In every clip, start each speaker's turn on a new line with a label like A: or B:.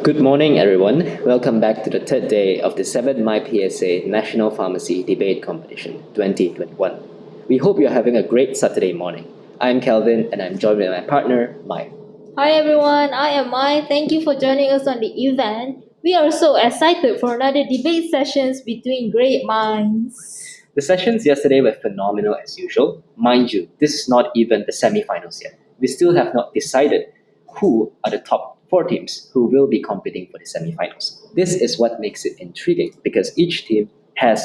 A: Good morning, everyone. Welcome back to the third day of the 7th MyPSA National Pharmacy Debate Competition 2021. We hope you're having a great Saturday morning. I'm Kelvin and I'm joined by my partner, Mike.
B: Hi everyone, I am Mai. Thank you for joining us on the event. We are so excited for another debate sessions between great minds.
A: The sessions yesterday were phenomenal as usual. Mind you, this is not even the semi-finals yet. We still have not decided who are the top four teams who will be competing for the semi-finals. This is what makes it intriguing because each team has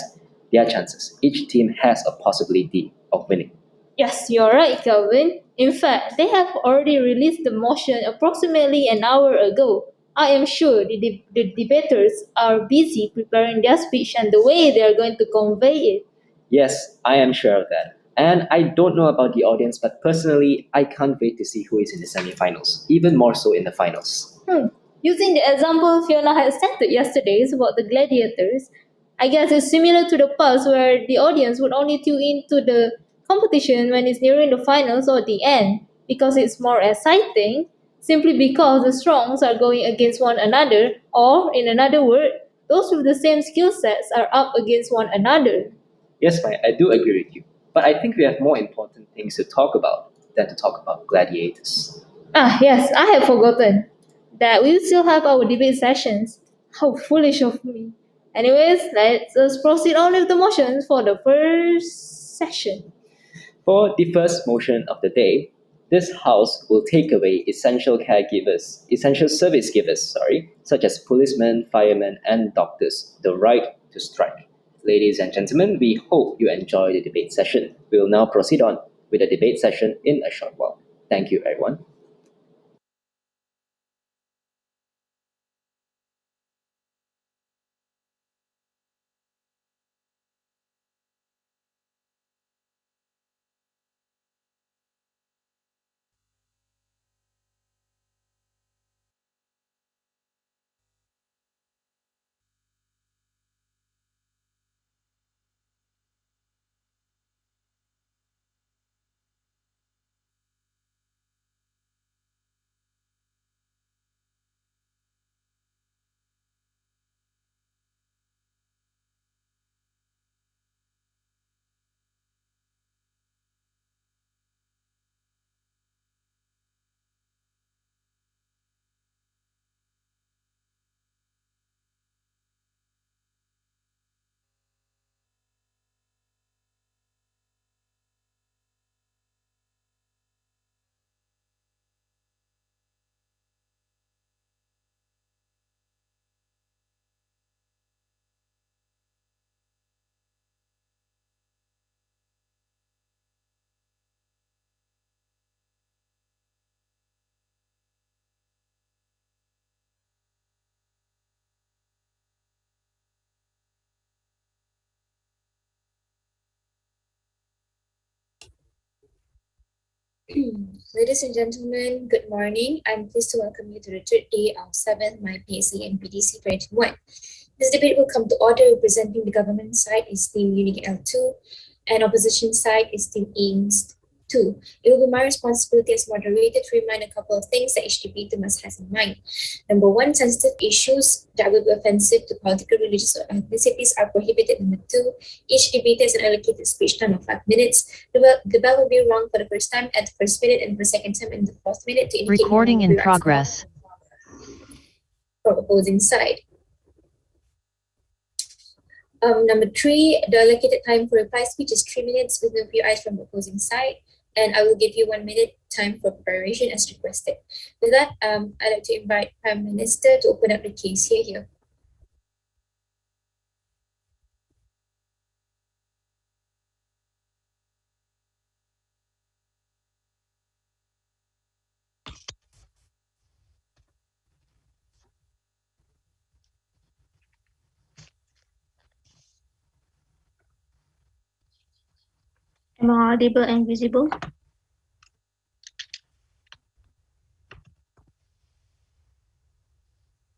A: their chances. Each team has a possibility of winning.
B: Yes, you're right, Kelvin. In fact, they have already released the motion approximately an hour ago. I am sure the debaters are busy preparing their speech and the way they are going to convey it.
A: Yes, I am sure of that. And I don't know about the audience, but personally, I can't wait to see who is in the semi-finals, even more so in the finals.
B: Using the example Fiona had stated yesterday about the gladiators, I guess it's similar to the past where the audience would only tune into the competition when it's nearing the finals or the end because it's more exciting simply because the strongs are going against one another, or in another word, those with the same skill sets are up against one another.
A: Yes, Mike, I do agree with you. But I think we have more important things to talk about than to talk about gladiators.
B: Yes, I have forgotten that we still have our debate sessions. How foolish of me. Anyways, let's just proceed on with the motions for the first session.
A: For the first motion of the day, this House will take away essential service givers, such as policemen, firemen, and doctors, the right to strike. Ladies and gentlemen, we hope you enjoy the debate session. We will now proceed on with the debate session in a short while. Thank you, everyone.
C: Ladies and gentlemen, good morning. I'm pleased to welcome you to the third day of 7th MyPSA NPDC 2021. This debate will come to order. Representing the government side is Team Unique L2 and opposition side is Team AIMS 2. It will be my responsibility as moderator to remind a couple of things that each debater must have in mind. Number one, sensitive issues that will be offensive to political, religious, or ethnicities are prohibited. Number two, each debater has an allocated speech time of 5 minutes. The bell will be rung for the first time at the first minute and for the second time in the fourth minute to indicate
D: recording in progress
C: from opposing side. Number three, the allocated time for reply speech is 3 minutes with no eyes from the opposing side, and I will give you 1 minute time for preparation as requested. With that, I'd like to invite Prime Minister to open up the case here.
B: Am I audible and visible?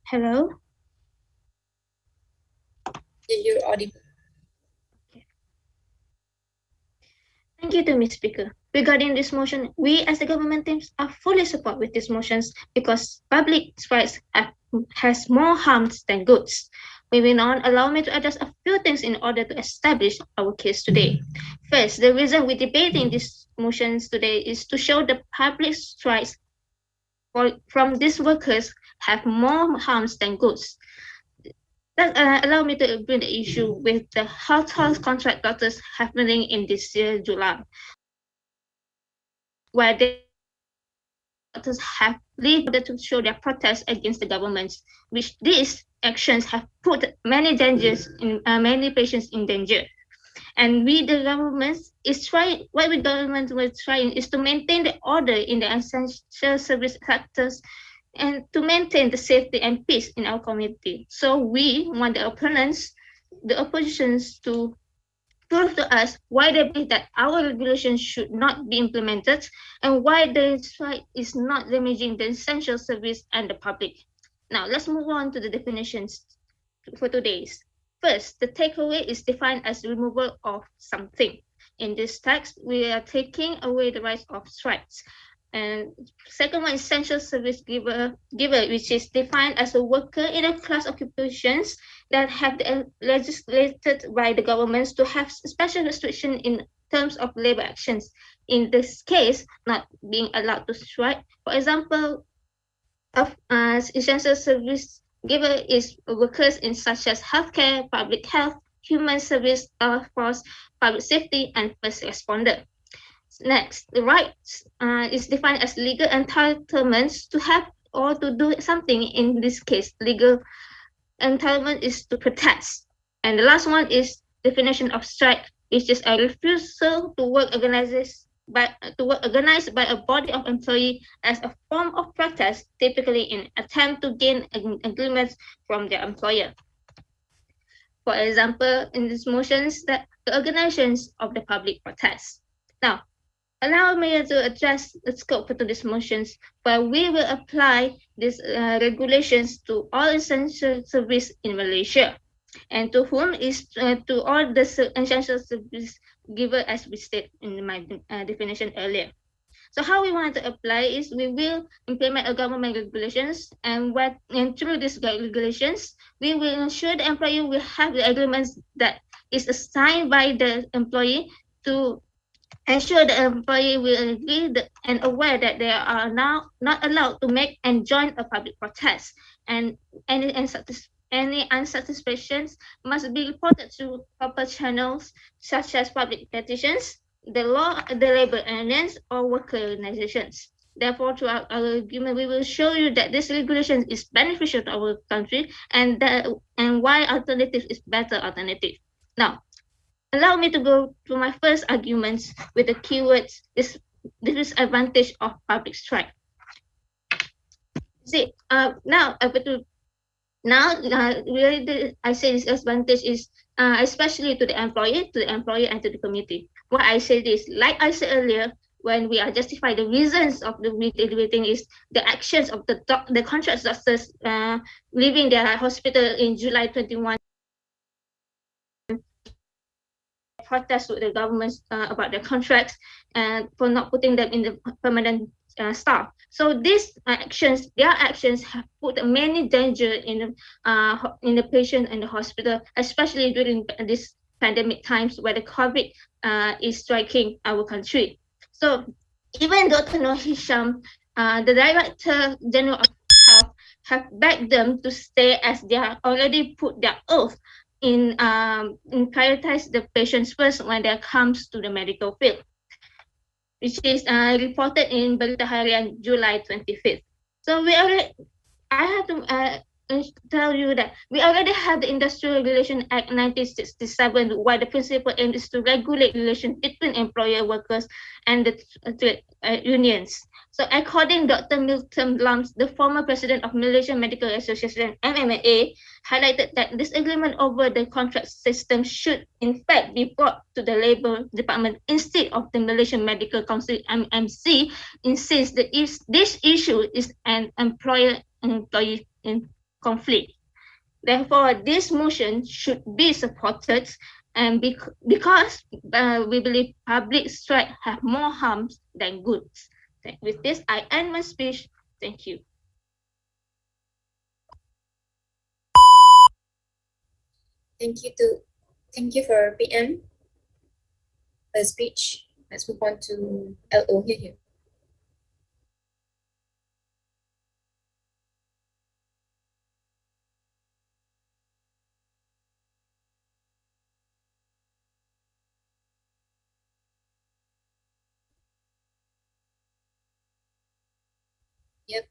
B: Hello?
C: You're audible.
B: Thank
D: Thank you to Ms. Speaker. Regarding this motion, we as the government teams are fully support with these motions because public rights has more harms than goods. Moving on, allow me to address a few things in order to establish our case today. First, the reason we're debating these motions today is to show the public rights from these workers have more harms than goods. That allow me to bring the issue with the health contract doctors happening in this year, July, where doctors have lead to show their protest against the government, which these actions have put many patients in danger. And we, the government, is trying. What the government was trying is to maintain the order in the essential service sectors and to maintain the safety and peace in our community. So we want the oppositions to prove to us why they believe that our regulations should not be implemented and why the strike is not damaging the essential service and the public. Now, let's move on to the definitions for today's. First, the takeaway is defined as removal of something. In this text, we are taking away the rights of strikes. And second one, essential service giver, which is defined as a worker in a class occupations that have been legislated by the governments to have special restriction in terms of labor actions. In this case, not being allowed to strike. For example, of essential service giver is workers in such as healthcare, public health, human service, force, public safety, and first responder. Next, the rights is defined as legal entitlements to have or to do something. In this case, legal entitlement is to protest. And the last one is definition of strike, which is a refusal to work organized by a body of employees as a form of protest, typically in attempt to gain agreements from their employer. For example, in these motions, the organizations of the public protest. Now, allow me to address the scope of these motions, where we will apply these regulations to all essential service in Malaysia, and to whom is to all the essential service giver, as we stated in my definition earlier. So how we want to apply is we will implement a government regulations, and through these regulations, we will ensure the employer will have the agreements that is assigned by the employee to ensure the employee will agree and aware that they are now not allowed to make and join a public protest, and any unsatisfactions must be reported through proper channels such as public petitions, the law, the labor unions, or worker organizations. Therefore, throughout our argument, we will show you that this regulation is beneficial to our country and why alternative is better alternative. Now, allow me to go to my first arguments with the keywords disadvantage of public strike. See, really I say this advantage is especially to the employer, and to the community. Why I say this, like I said earlier, when we are justify the reasons of the debating is the actions of the contract doctors leaving their hospital in July 21. Protest with the government about their contracts and for not putting them in the permanent staff. So these actions, their actions have put many danger in the patient and the hospital, especially during this pandemic times where the COVID is striking our country. So even Dr. Noor Hisham, the Director General of Health, have begged them to stay as they have already put their oath in prioritize the patients first when there comes to the medical field, which is reported in Berita Harian July 25th. So I have to tell you that we already have the Industrial Regulation Act 1967, where the principal aim is to regulate relations between employer, workers, and the unions. So according to Dr. Milton Lams, the former president of Malaysian Medical Association, MMA, highlighted that this agreement over the contract system should in fact be brought to the Labour Department instead of the Malaysian Medical Council, MMC, since this issue is an employer-employee conflict. Therefore, this motion should be supported And because we believe public strike have more harms than goods. With this, I end my speech. Thank you.
C: Thank you for PM speech. Let's move on to LO here. Yep.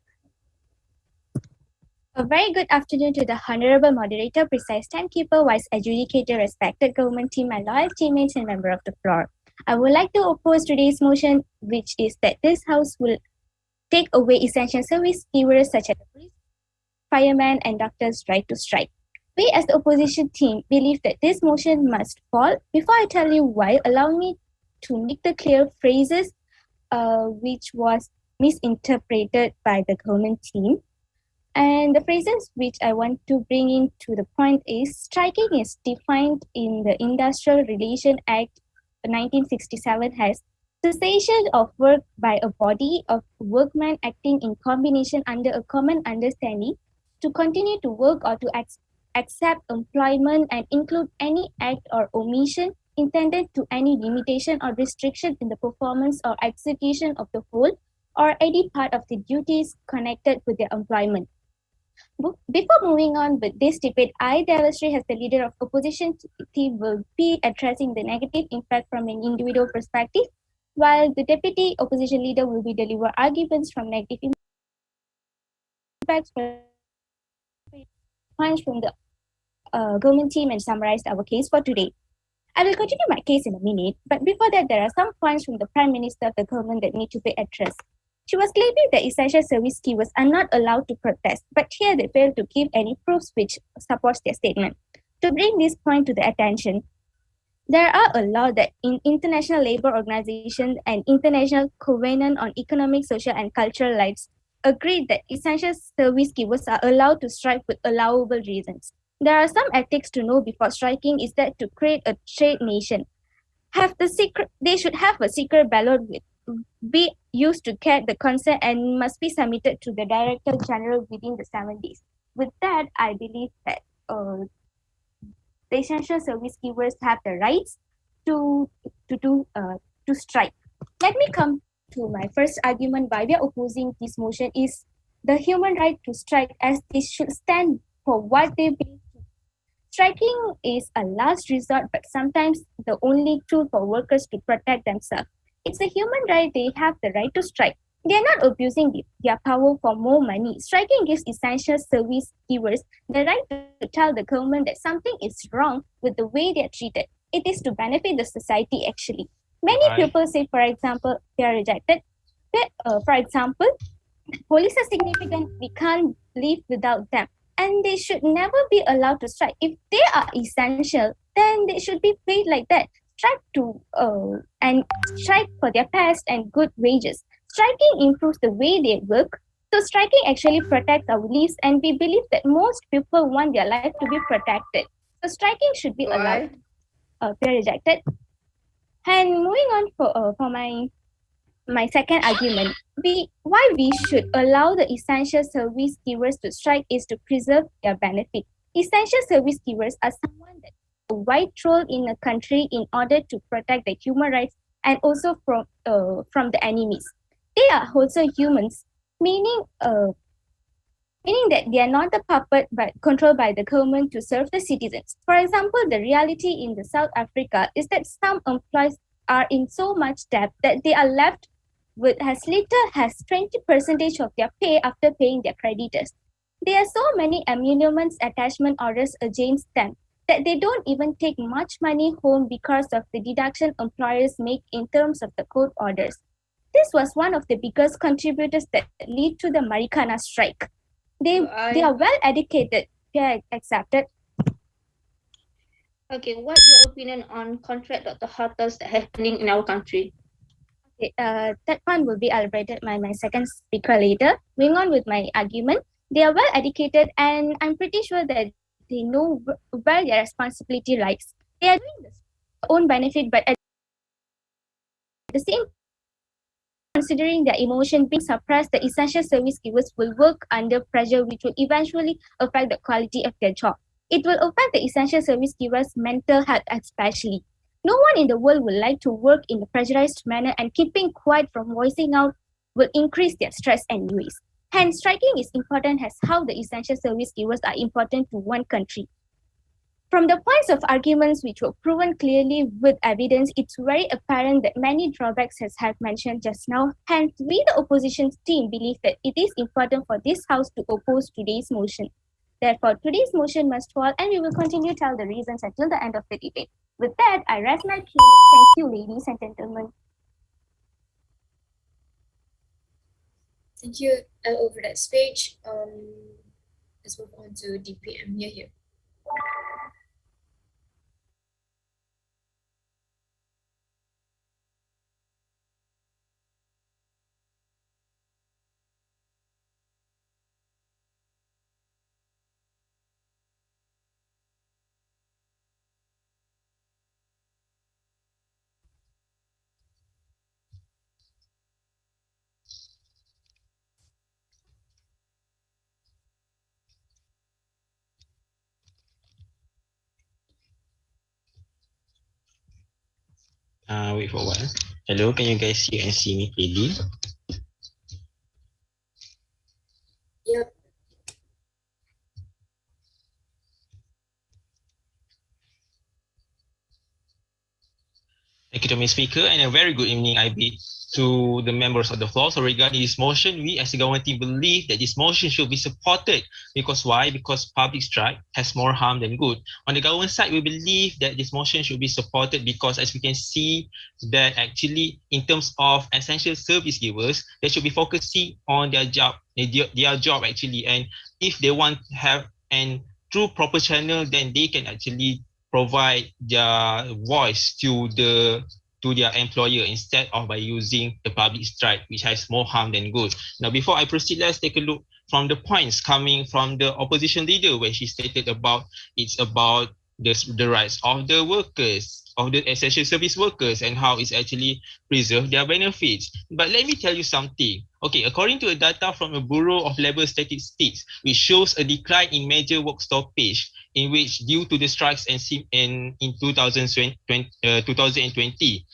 E: A very good afternoon to the Honorable Moderator, Precise Timekeeper, Vice Adjudicator, respected government team, and loyal teammates and member of the floor. I would like to oppose today's motion, which is that this House will take away essential service givers such as police, firemen, and doctors' right to strike. We as the opposition team believe that this motion must fall. Before I tell you why, allow me to make the clear phrases which was misinterpreted by the government team. And the phrases which I want to bring in to the point is striking is defined in the Industrial Relation Act 1967 as cessation of work by a body of workmen acting in combination under a common understanding to continue to work or to accept employment and include any act or omission intended to any limitation or restriction in the performance or execution of the whole or any part of the duties connected with their employment. Before moving on with this debate, I, Devashree, as the leader of opposition team, will be addressing the negative impact from an individual perspective, while the deputy opposition leader will be deliver arguments from negative impacts points from the government team and summarize our case for today. I will continue my case in a minute, but before that, there are some points from the Prime Minister of the government that need to be addressed. She was claiming that essential service givers are not allowed to protest, but here they failed to give any proofs which supports their statement. To bring this point to the attention, there are a law that in International Labour Organization and International Covenant on Economic, Social and Cultural Rights agreed that essential service givers are allowed to strike with allowable reasons. There are some ethics to know before striking is that to create a trade nation, they should have a secret ballot with be used to get the consent and must be submitted to the Director General within the 7 days. With that, I believe that the essential service givers have the rights to strike. Let me come to my first argument why we are opposing this motion is the human right to strike, as they should stand for what they believe. Striking is a last resort, but sometimes the only tool for workers to protect themselves. It's a human right. They have the right to strike. They are not abusing their power for more money. Striking gives essential service givers the right to tell the government that something is wrong with the way they are treated. It is to benefit the society actually. Many people say, for example, they are rejected. For example, police are significant. We can't live without them. And they should never be allowed to strike. If they are essential, then they should be paid like that. Strike for their best and good wages. Striking improves the way they work. So striking actually protects our lives, and we believe that most people want their life to be protected. So striking should be allowed. They're rejected. And moving on for my second argument, why we should allow the essential service givers to strike is to preserve their benefit. Essential service givers are someone that a wide role in a country in order to protect the human rights and also from the enemies. They are also humans, meaning that they are not the puppet but controlled by the government to serve the citizens. For example, the reality in the South Africa is that some employees are in so much debt that they are left with as little as 20% of their pay after paying their creditors. There are so many emoluments attachment orders against them that they don't even take much money home because of the deduction employers make in terms of the court orders. This was one of the biggest contributors that lead to the Marikana strike. They are well educated. They are accepted.
D: Okay, what's your opinion on contract Dr. hotels that happening in our country?
E: Okay, that one will be elaborated by my second speaker later. Moving on with my argument, they are well educated and I'm pretty sure that they know where their responsibility lies. They are doing the own benefit, but at the same considering their emotion being suppressed, the essential service givers will work under pressure, which will eventually affect the quality of their job. It will affect the essential service givers' mental health especially. No one in the world would like to work in a pressurized manner, and keeping quiet from voicing out will increase their stress anyways. Hence, striking is important as how the essential service givers are important to one country. From the points of arguments which were proven clearly with evidence, it's very apparent that many drawbacks as I have mentioned just now. Hence, we the opposition team believe that it is important for this House to oppose today's motion. Therefore, today's motion must fall, and we will continue to tell the reasons until the end of the debate. With that, I rest my case. Thank you, ladies and gentlemen.
C: Thank you, Elle, over that speech. Let's move on to DPM here.
F: Wait for a while. Hello, can you guys hear and see me clearly?
C: Yep.
F: Thank you to Ms. Speaker, and a very good evening, IB, to the members of the floor. So regarding this motion, we as the government team believe that this motion should be supported. Because why? Because public strike has more harm than good. On the government side, we believe that this motion should be supported because as we can see that actually in terms of essential service givers, they should be focusing on their job actually. And if they want to have an true proper channel, then they can actually provide their voice to their employer instead of by using the public strike, which has more harm than good. Now, before I proceed, let's take a look from the points coming from the opposition leader, where she stated about it's about the rights of the workers, of the essential service workers, and how it's actually preserve their benefits. But let me tell you something. Okay, according to a data from the Bureau of Labour Statistics, which shows a decline in major work stoppage, in which due to the strikes in 2020.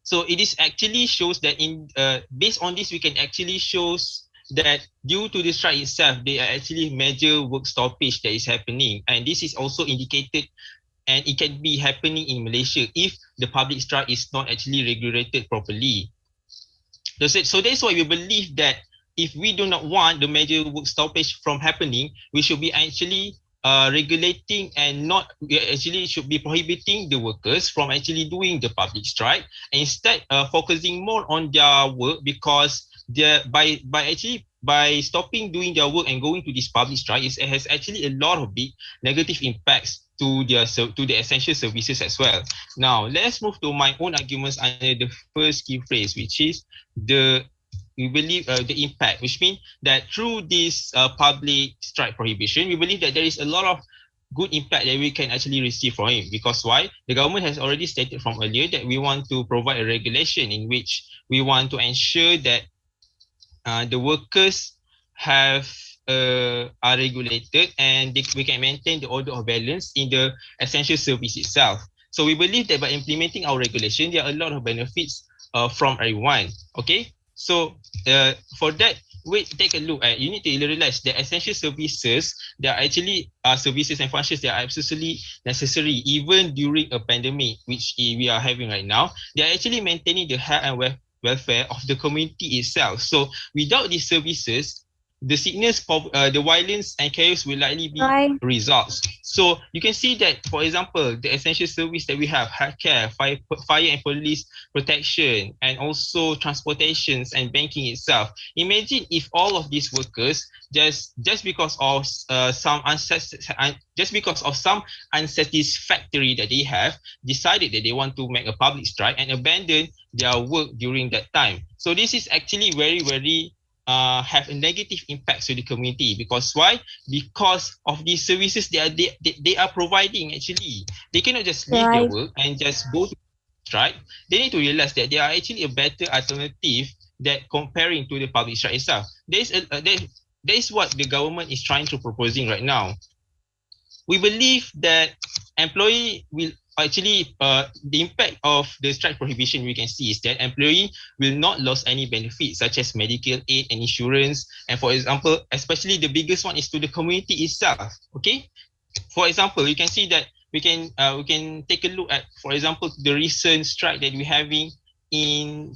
F: So it is actually shows that in based on this, we can actually shows that due to the strike itself, there are actually major work stoppage that is happening, and this is also indicated, and it can be happening in Malaysia if the public strike is not actually regulated properly. So that's why we believe that if we do not want the major work stoppage from happening, we should be actually regulating and not, we actually should be prohibiting the workers from actually doing the public strike, and instead focusing more on their work, because by stopping doing their work and going to this public strike, it has actually a lot of big negative impacts to the essential services as well. Now, let's move to my own arguments under the first key phrase, which is we believe the impact, which means that through this public strike prohibition, we believe that there is a lot of good impact that we can actually receive from it. Because why? The government has already stated from earlier that we want to provide a regulation in which we want to ensure that the workers are regulated, and we can maintain the order of balance in the essential service itself. So we believe that by implementing our regulation, there are a lot of benefits from everyone. Okay, so for that, take a look at, you need to realize that essential services, they are actually services and functions that are absolutely necessary even during a pandemic, which we are having right now. They are actually maintaining the health and welfare of the community itself. So without these services, the sickness, the violence and chaos will likely be results. So you can see that, for example, the essential service that we have, healthcare, fire and police protection, and also transportations and banking itself. Imagine if all of these workers just because of some unsatisfactory that they have, decided that they want to make a public strike and abandon their work during that time. So this is actually very, very have a negative impact to the community. Because why? Because of the services they are providing. Actually, they cannot just leave their work and just go to strike. They need to realize that there are actually a better alternative that comparing to the public strike itself. There is what the government is trying to proposing right now. We believe that employee will actually the impact of the strike prohibition we can see is that employee will not lose any benefits such as medical aid and insurance. And for example, especially the biggest one is to the community itself. Okay, for example, you can see that we can take a look at, for example, the recent strike that we're having in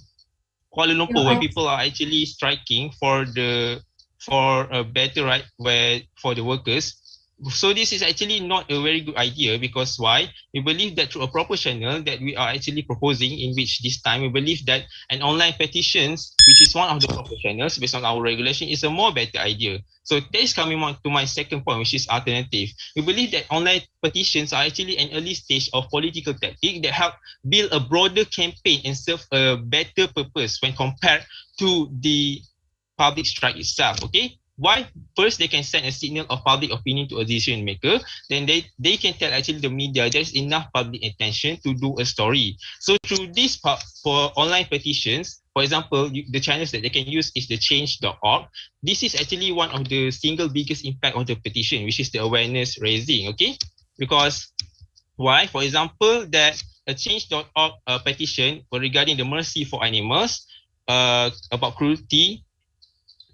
F: Kuala Lumpur, where people are actually striking for a better right where for the workers. So this is actually not a very good idea, because why? We believe that through a proper channel that we are actually proposing, in which this time we believe that an online petitions, which is one of the proper channels based on our regulation, is a more better idea. So that is coming on to my second point, which is alternative. We believe that online petitions are actually an early stage of political tactic that help build a broader campaign and serve a better purpose when compared to the public strike itself. Okay, why? First, they can send a signal of public opinion to a decision maker. Then they can tell actually the media there's enough public attention to do a story. So through this part for online petitions, for example, the channels that they can use is the change.org. This is actually one of the single biggest impact of the petition, which is the awareness raising. Okay, because why? For example, that a change.org petition regarding the mercy for animals, about cruelty,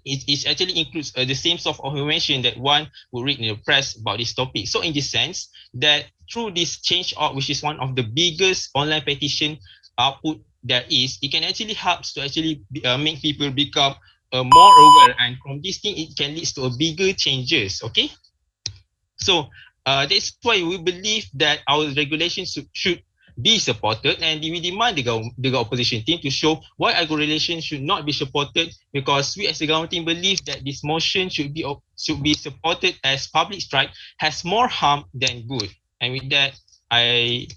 F: it actually includes the same sort of information that one would read in the press about this topic. So in this sense, that through this change.org, which is one of the biggest online petition output there is, it can actually help to actually make people become more aware, and from this thing it can lead to a bigger changes. Okay, so that's why we believe that our regulations should be supported, and we demand the opposition team to show why our regulation should not be supported, because we as the government team believe that this motion should be supported, as public strike has more harm than good. And with that, I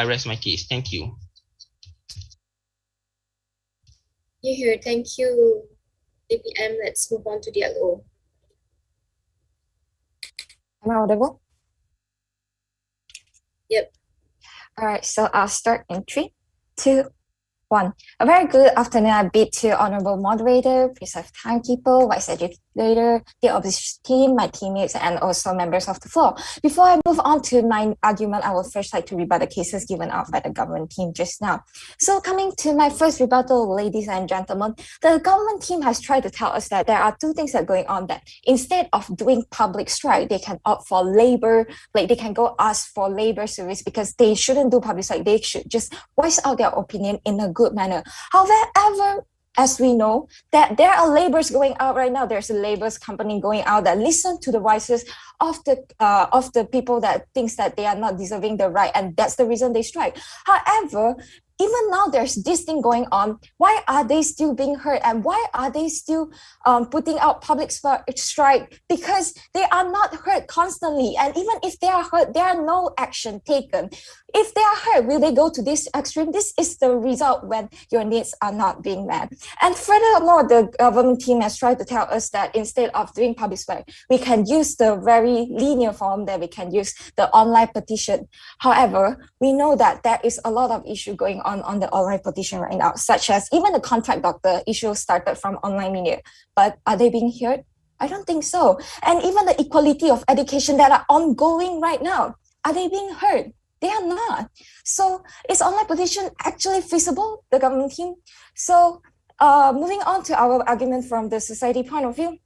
F: rest my case. Thank you.
C: You hear? Thank you, DPM. Let's move on to the LO.
G: Am I audible?
C: Yep.
G: All right, so I'll start in 3, 2, 1. A very good afternoon. I bid to Honorable Moderator, Preserve Timekeeper, Vice Educator, the opposition team, my teammates, and also members of the floor. Before I move on to my argument, I would first like to rebut the cases given out by the government team just now. So coming to my first rebuttal, ladies and gentlemen, the government team has tried to tell us that there are two things that are going on, that instead of doing public strike, they can opt for labor, like they can go ask for labor service, because they shouldn't do public strike. They should just voice out their opinion in a good manner. However, as we know, that there are laborers going out right now. There's a laborers company going out that listen to the voices of the people that thinks that they are not deserving the right, and that's the reason they strike. However, even now there's this thing going on. Why are they still being heard, and why are they still putting out public strike? Because they are not heard constantly, and even if they are heard, there are no action taken. If they are heard, will they go to this extreme? This is the result when your needs are not being met. And furthermore, the government team has tried to tell us that instead of doing public strike, we can use the very linear form, that we can use the online petition. However, we know that there is a lot of issue going on the online petition right now, such as even the contract doctor issue started from online media. But are they being heard? I don't think so. And even the equality of education that are ongoing right now, are they being heard? They are not. So is online petition actually feasible, the government team? So moving on to our argument from the society point of view,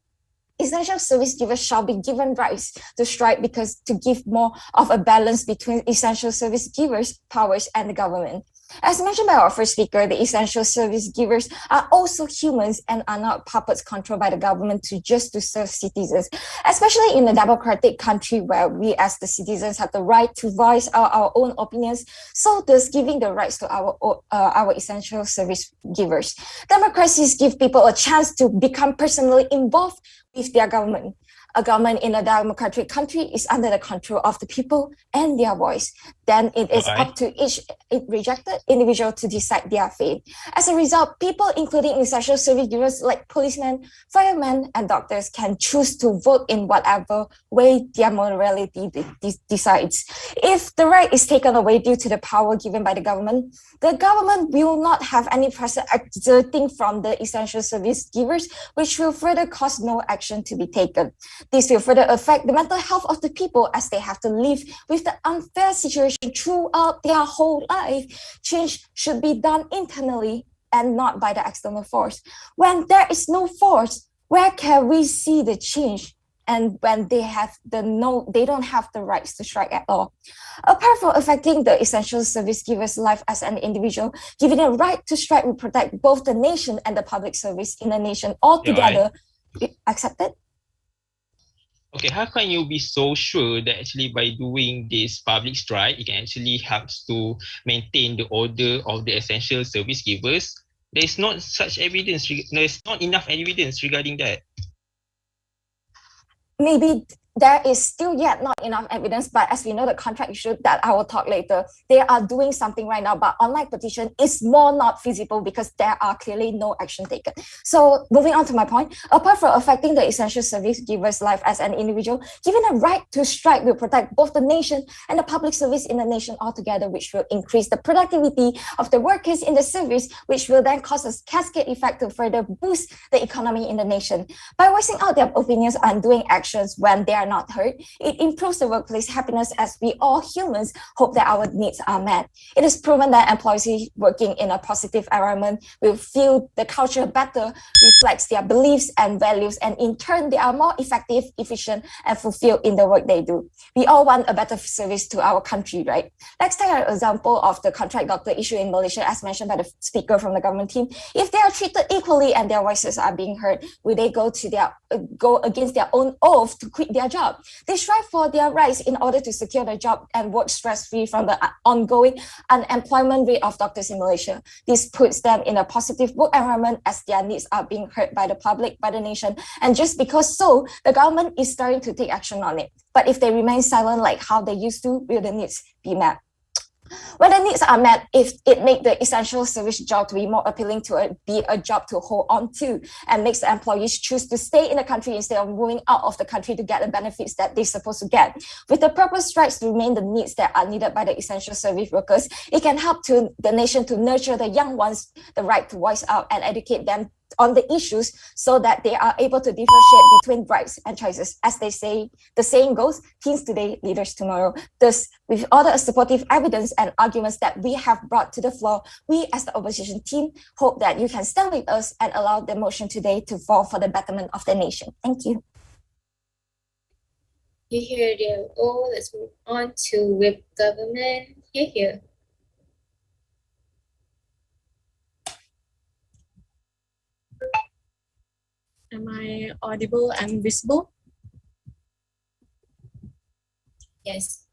G: essential service givers shall be given rights to strike, because to give more of a balance between essential service givers' powers and the government. As mentioned by our first speaker, the essential service givers are also humans and are not puppets controlled by the government to serve citizens, especially in a democratic country where we as the citizens have the right to voice our own opinions, so thus giving the rights to our essential service givers. Democracies give people a chance to become personally involved with their government. A government in a democratic country is under the control of the people and their voice. Then it is up to each rejected individual to decide their fate. As a result, people, including essential service givers like policemen, firemen, and doctors, can choose to vote in whatever way their morality decides. If the right is taken away due to the power given by the government will not have any pressure exerting from the essential service givers, which will further cause no action to be taken. This will further affect the mental health of the people as they have to live with the unfair situation throughout their whole life. Change should be done internally and not by the external force. When there is no force, where can we see the change? And when they don't have the rights to strike at all. Apart from affecting the essential service giver's life as an individual, giving a right to strike will protect both the nation and the public service in the nation altogether. Accepted?
F: Okay, how can you be so sure that actually by doing this public strike, it can actually help to maintain the order of the essential service givers? There's not such evidence, there's not enough evidence regarding that.
G: Maybe there is still yet not enough evidence, but as we know the contract issue that I will talk later, they are doing something right now, but online petition is more not feasible because there are clearly no action taken. So moving on to my point, apart from affecting the essential service giver's life as an individual, giving a right to strike will protect both the nation and the public service in the nation altogether, which will increase the productivity of the workers in the service, which will then cause a cascade effect to further boost the economy in the nation. By voicing out their opinions and doing actions when they are not heard, it improves the workplace happiness as we all humans hope that our needs are met. It is proven that employees working in a positive environment will feel the culture better, reflects their beliefs and values, and in turn they are more effective, efficient, and fulfilled in the work they do. We all want a better service to our country, right? Let's take an example of the contract doctor issue in Malaysia, as mentioned by the speaker from the government team. If they are treated equally and their voices are being heard, will they go against their own oath to quit their job? They strive for their rights in order to secure the job and work stress-free from the ongoing unemployment rate of doctors in Malaysia. This puts them in a positive work environment as their needs are being heard by the public, by the nation, and just because so, the government is starting to take action on it. But if they remain silent like how they used to, will the needs be met? When the needs are met, if it makes the essential service job to be more appealing to be a job to hold on to and makes the employees choose to stay in the country instead of moving out of the country to get the benefits that they're supposed to get. With the proper strikes to remain the needs that are needed by the essential service workers, it can help to the nation to nurture the young ones, the right to voice out and educate them on the issues so that they are able to differentiate between rights and choices. As they say, the saying goes, teens today, leaders tomorrow. Thus, with all the supportive evidence and arguments that we have brought to the floor, we as the opposition team hope that you can stand with us and allow the motion today to fall for the betterment of the nation. Thank you.
C: Here, dear. Oh, let's move on to whip government. Here.
H: Am I audible and visible?
C: Yes.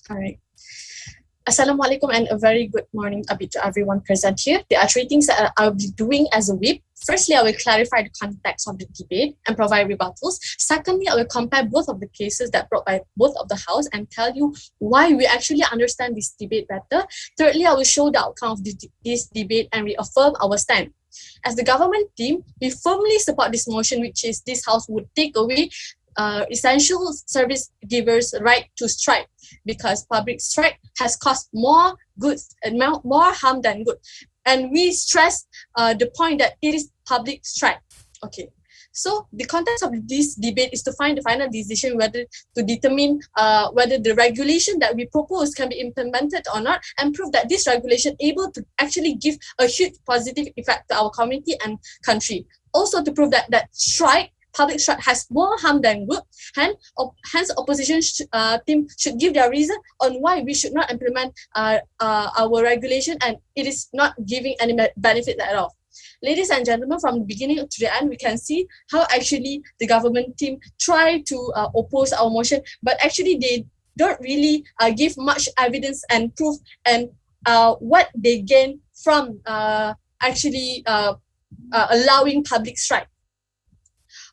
H: All right. Assalamualaikum and a very good morning to everyone present here. There are 3 things that I'll be doing as a whip. Firstly, I will clarify the context of the debate and provide rebuttals. Secondly, I will compare both of the cases that brought by both of the house and tell you why we actually understand this debate better. Thirdly, I will show the outcome of this debate and reaffirm our stand. As the government team, we firmly support this motion, which is this house would take away essential service givers' right to strike, because public strike has caused more goods and more harm than good. And we stress the point that it is public strike. Okay, so the context of this debate is to find the final decision whether to determine whether the regulation that we propose can be implemented or not, and prove that this regulation able to actually give a huge positive effect to our community and country. Also to prove that public strike has more harm than good, hence opposition team should give their reason on why we should not implement our regulation and it is not giving any benefit at all. Ladies and gentlemen, from the beginning to the end, we can see how actually the government team try to oppose our motion, but actually they don't really give much evidence and proof and what they gain from actually allowing public strike.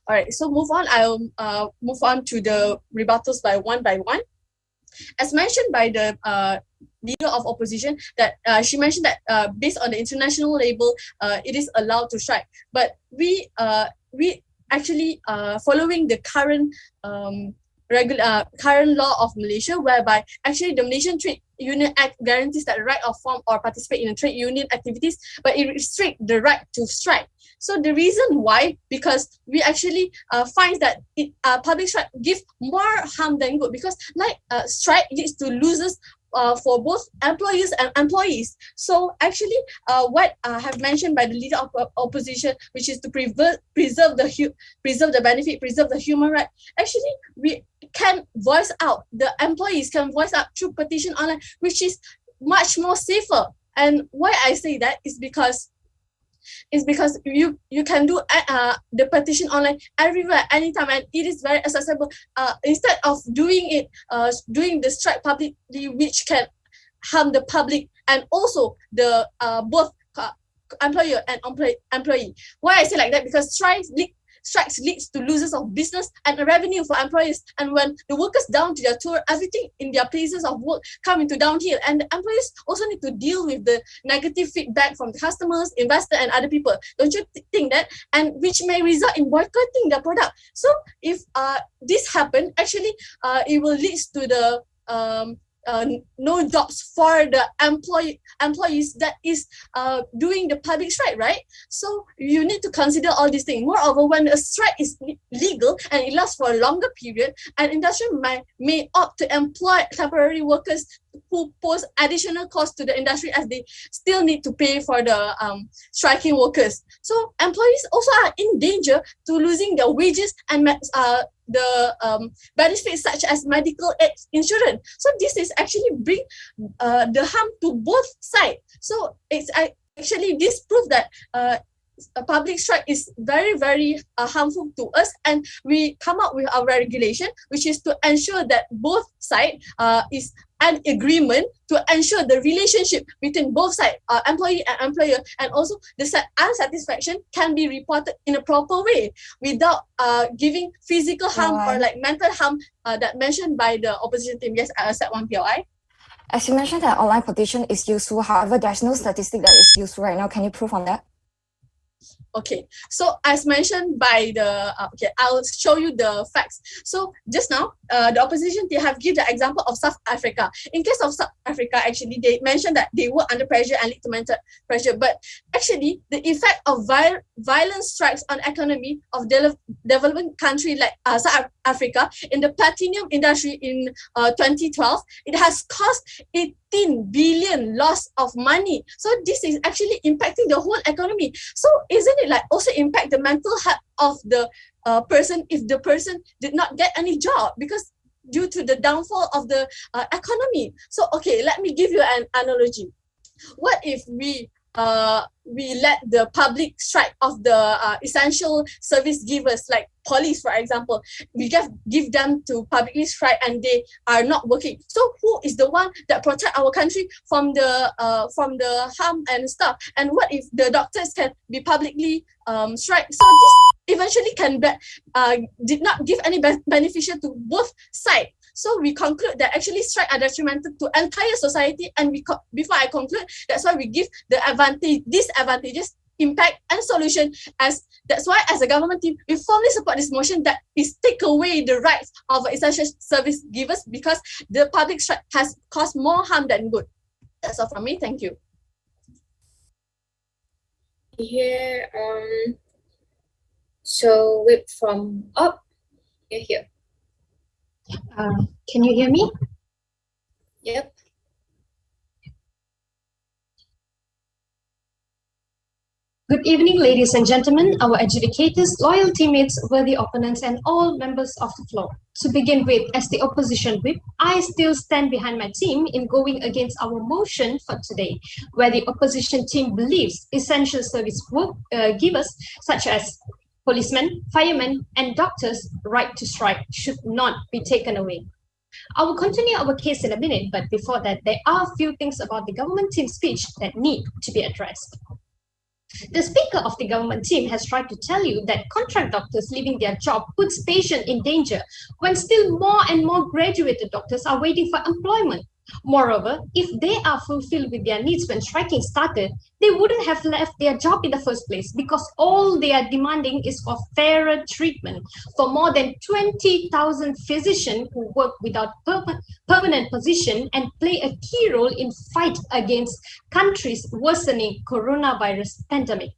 H: All right, so move on. I'll move on to the rebuttals by one. As mentioned by the leader of opposition, that she mentioned that based on the international label, it is allowed to strike. But we actually following the current current law of Malaysia, whereby actually the Malaysian Trade Union Act guarantees that right of form or participate in trade union activities, but it restricts the right to strike. So the reason why, because we actually find that public strike give more harm than good, because like strike leads to losses for both employers and employees. So actually, what I have mentioned by the leader of opposition, which is to preserve the benefit, preserve the human right. Actually, we can voice out. The employees can voice out through petition online, which is much more safer. And why I say that is because you can do the petition online everywhere, anytime, and it is very accessible. Instead of doing the strike publicly, which can harm the public and also the both employer and employee. Why I say like that? Because strikes leads to losses of business and revenue for employers. And when the workers down to their tour, everything in their places of work come into downhill. And the employers also need to deal with the negative feedback from the customers, investors, and other people. Don't you think that? And which may result in boycotting their product. So if this happen, actually, it will lead to the no jobs for the employees that is doing the public strike, right? So you need to consider all these things. Moreover, when a strike is legal and it lasts for a longer period, an industry may opt to employ temporary workers who pose additional cost to the industry, as they still need to pay for the striking workers. So employees also are in danger to losing their wages and the benefits such as medical aid insurance. So this is actually bring the harm to both sides. So it's actually this proof that a public strike is very, very harmful to us, and we come up with our regulation, which is to ensure that both sides is an agreement to ensure the relationship between both sides, employee and employer, and also the unsatisfaction can be reported in a proper way without giving physical harm or like mental harm that mentioned by the opposition team. Yes, I accept one POI.
G: As you mentioned that online petition is useful, however, there's no statistic that is useful right now. Can you prove on that?
H: Okay, so as mentioned by the, I'll show you the facts. So just now, the opposition, they have given the example of South Africa. In case of South Africa, actually, they mentioned that they work under pressure and lead to mental pressure. But actually, the effect of violent strikes on economy of developing country like South Africa in the platinum industry in 2012, it has cost 18 billion loss of money. So this is actually impacting the whole economy. So isn't it like also impact the mental health of the person if the person did not get any job because due to the downfall of the economy? So okay, let me give you an analogy. What if we let the public strike of the essential service givers like police, for example, we give them to publicly strike and they are not working. So who is the one that protect our country from the harm and stuff? And what if the doctors can be publicly strike? So this eventually can did not give any beneficial to both sides. So we conclude that actually strike are detrimental to entire society, and before I conclude, that's why we give the disadvantages, impact and solution. That's why as a government team, we firmly support this motion that is take away the rights of essential service givers, because the public strike has caused more harm than good. That's all from me. Thank you.
C: Here, so whip from up. You're here.
I: Can you hear me?
C: Yep.
I: Good evening, ladies and gentlemen, our adjudicators, loyal teammates, worthy opponents, and all members of the floor. To begin with, as the opposition whip, I still stand behind my team in going against our motion for today, where the opposition team believes essential service work givers such as policemen, firemen, and doctors' right to strike should not be taken away. I will continue our case in a minute, but before that, there are a few things about the government team speech that need to be addressed. The speaker of the government team has tried to tell you that contract doctors leaving their job puts patients in danger when still more and more graduated doctors are waiting for employment. Moreover, if they are fulfilled with their needs when striking started, they wouldn't have left their job in the first place because all they are demanding is for fairer treatment for more than 20,000 physicians who work without permanent position and play a key role in fight against countries' worsening coronavirus pandemic.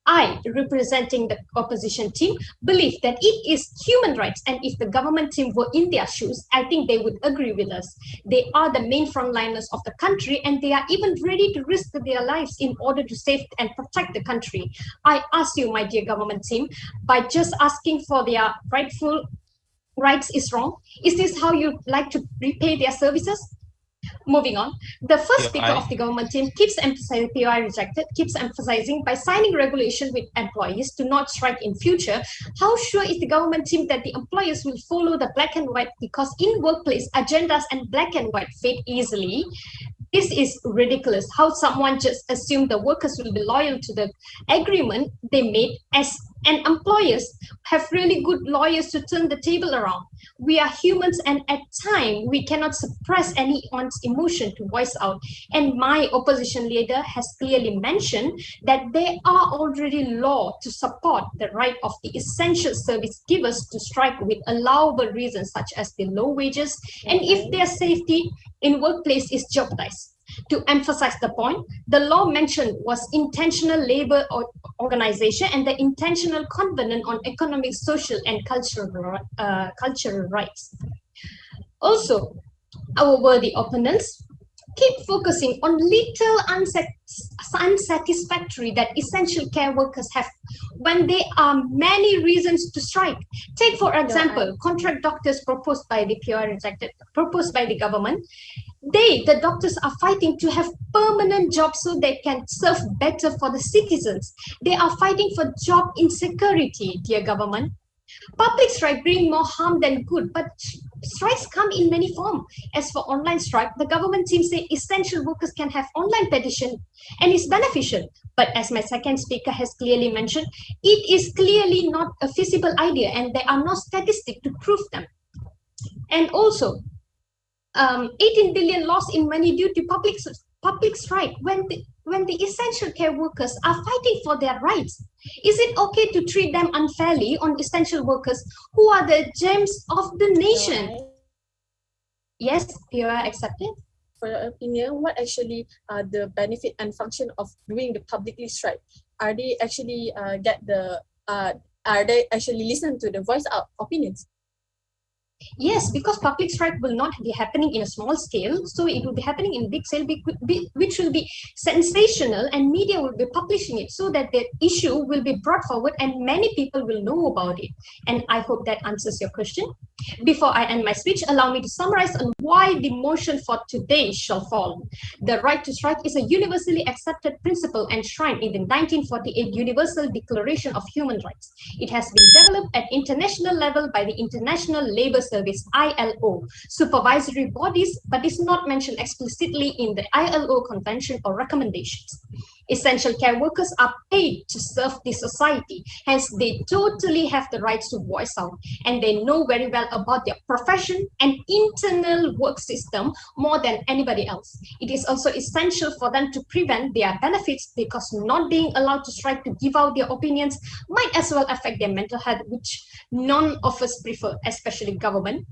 I: I, representing the opposition team, believe that it is human rights, and if the government team were in their shoes, I think they would agree with us. They are the main frontliners of the country, and they are even ready to risk their lives in order to save and protect the country. I ask you, my dear government team, by just asking for their rightful rights is wrong. Is this how you like to repay their services? Moving on, the first speaker of the government team keeps emphasizing POI rejected, keeps emphasizing by signing regulation with employees to not strike in future. How sure is the government team that the employers will follow the black and white? Because in workplace, agendas and black and white fade easily. This is ridiculous. How someone just assumed the workers will be loyal to the agreement they made, and employers have really good lawyers to turn the table around. We are humans, and at times we cannot suppress anyone's emotion to voice out. And my opposition leader has clearly mentioned that there are already laws to support the right of the essential service givers to strike with allowable reasons such as the low wages and if their safety in workplace is jeopardized. To emphasize the point, the law mentioned was intentional labor organization and the intentional covenant on economic, social, and cultural rights. Also, our worthy opponents keep focusing on little unsatisfactory that essential care workers have when there are many reasons to strike. Take, for example, contract doctors proposed by the POI rejected, proposed by the government. The doctors are fighting to have permanent jobs so they can serve better for the citizens. They are fighting for job insecurity, dear government. Public strike bring more harm than good, but strikes come in many forms. As for online strike, the government team say essential workers can have online petition and it's beneficial. But as my second speaker has clearly mentioned, it is clearly not a feasible idea and there are no statistics to prove them. And also, 18 billion lost in money due to public strike when the essential care workers are fighting for their rights. Is it okay to treat them unfairly on essential workers who are the gems of the nation? Yes, POI accepted.
H: For your opinion, what actually are the benefit and function of doing the publicly strike? Are they actually are they actually listen to the voice out opinions?
I: Yes, because public strike will not be happening in a small scale, so it will be happening in big scale, which will be sensational, and media will be publishing it so that the issue will be brought forward and many people will know about it. And I hope that answers your question. Before I end my speech, allow me to summarize on why the motion for today shall fall. The right to strike is a universally accepted principle enshrined in the 1948 Universal Declaration of Human Rights. It has been developed at international level by the International Labour Service, ILO, supervisory bodies, but is not mentioned explicitly in the ILO convention or recommendations. Essential care workers are paid to serve the society, hence they totally have the rights to voice out, and they know very well about their profession and internal work system more than anybody else. It is also essential for them to prevent their benefits because not being allowed to strike to give out their opinions might as well affect their mental health, which none of us prefer, especially government.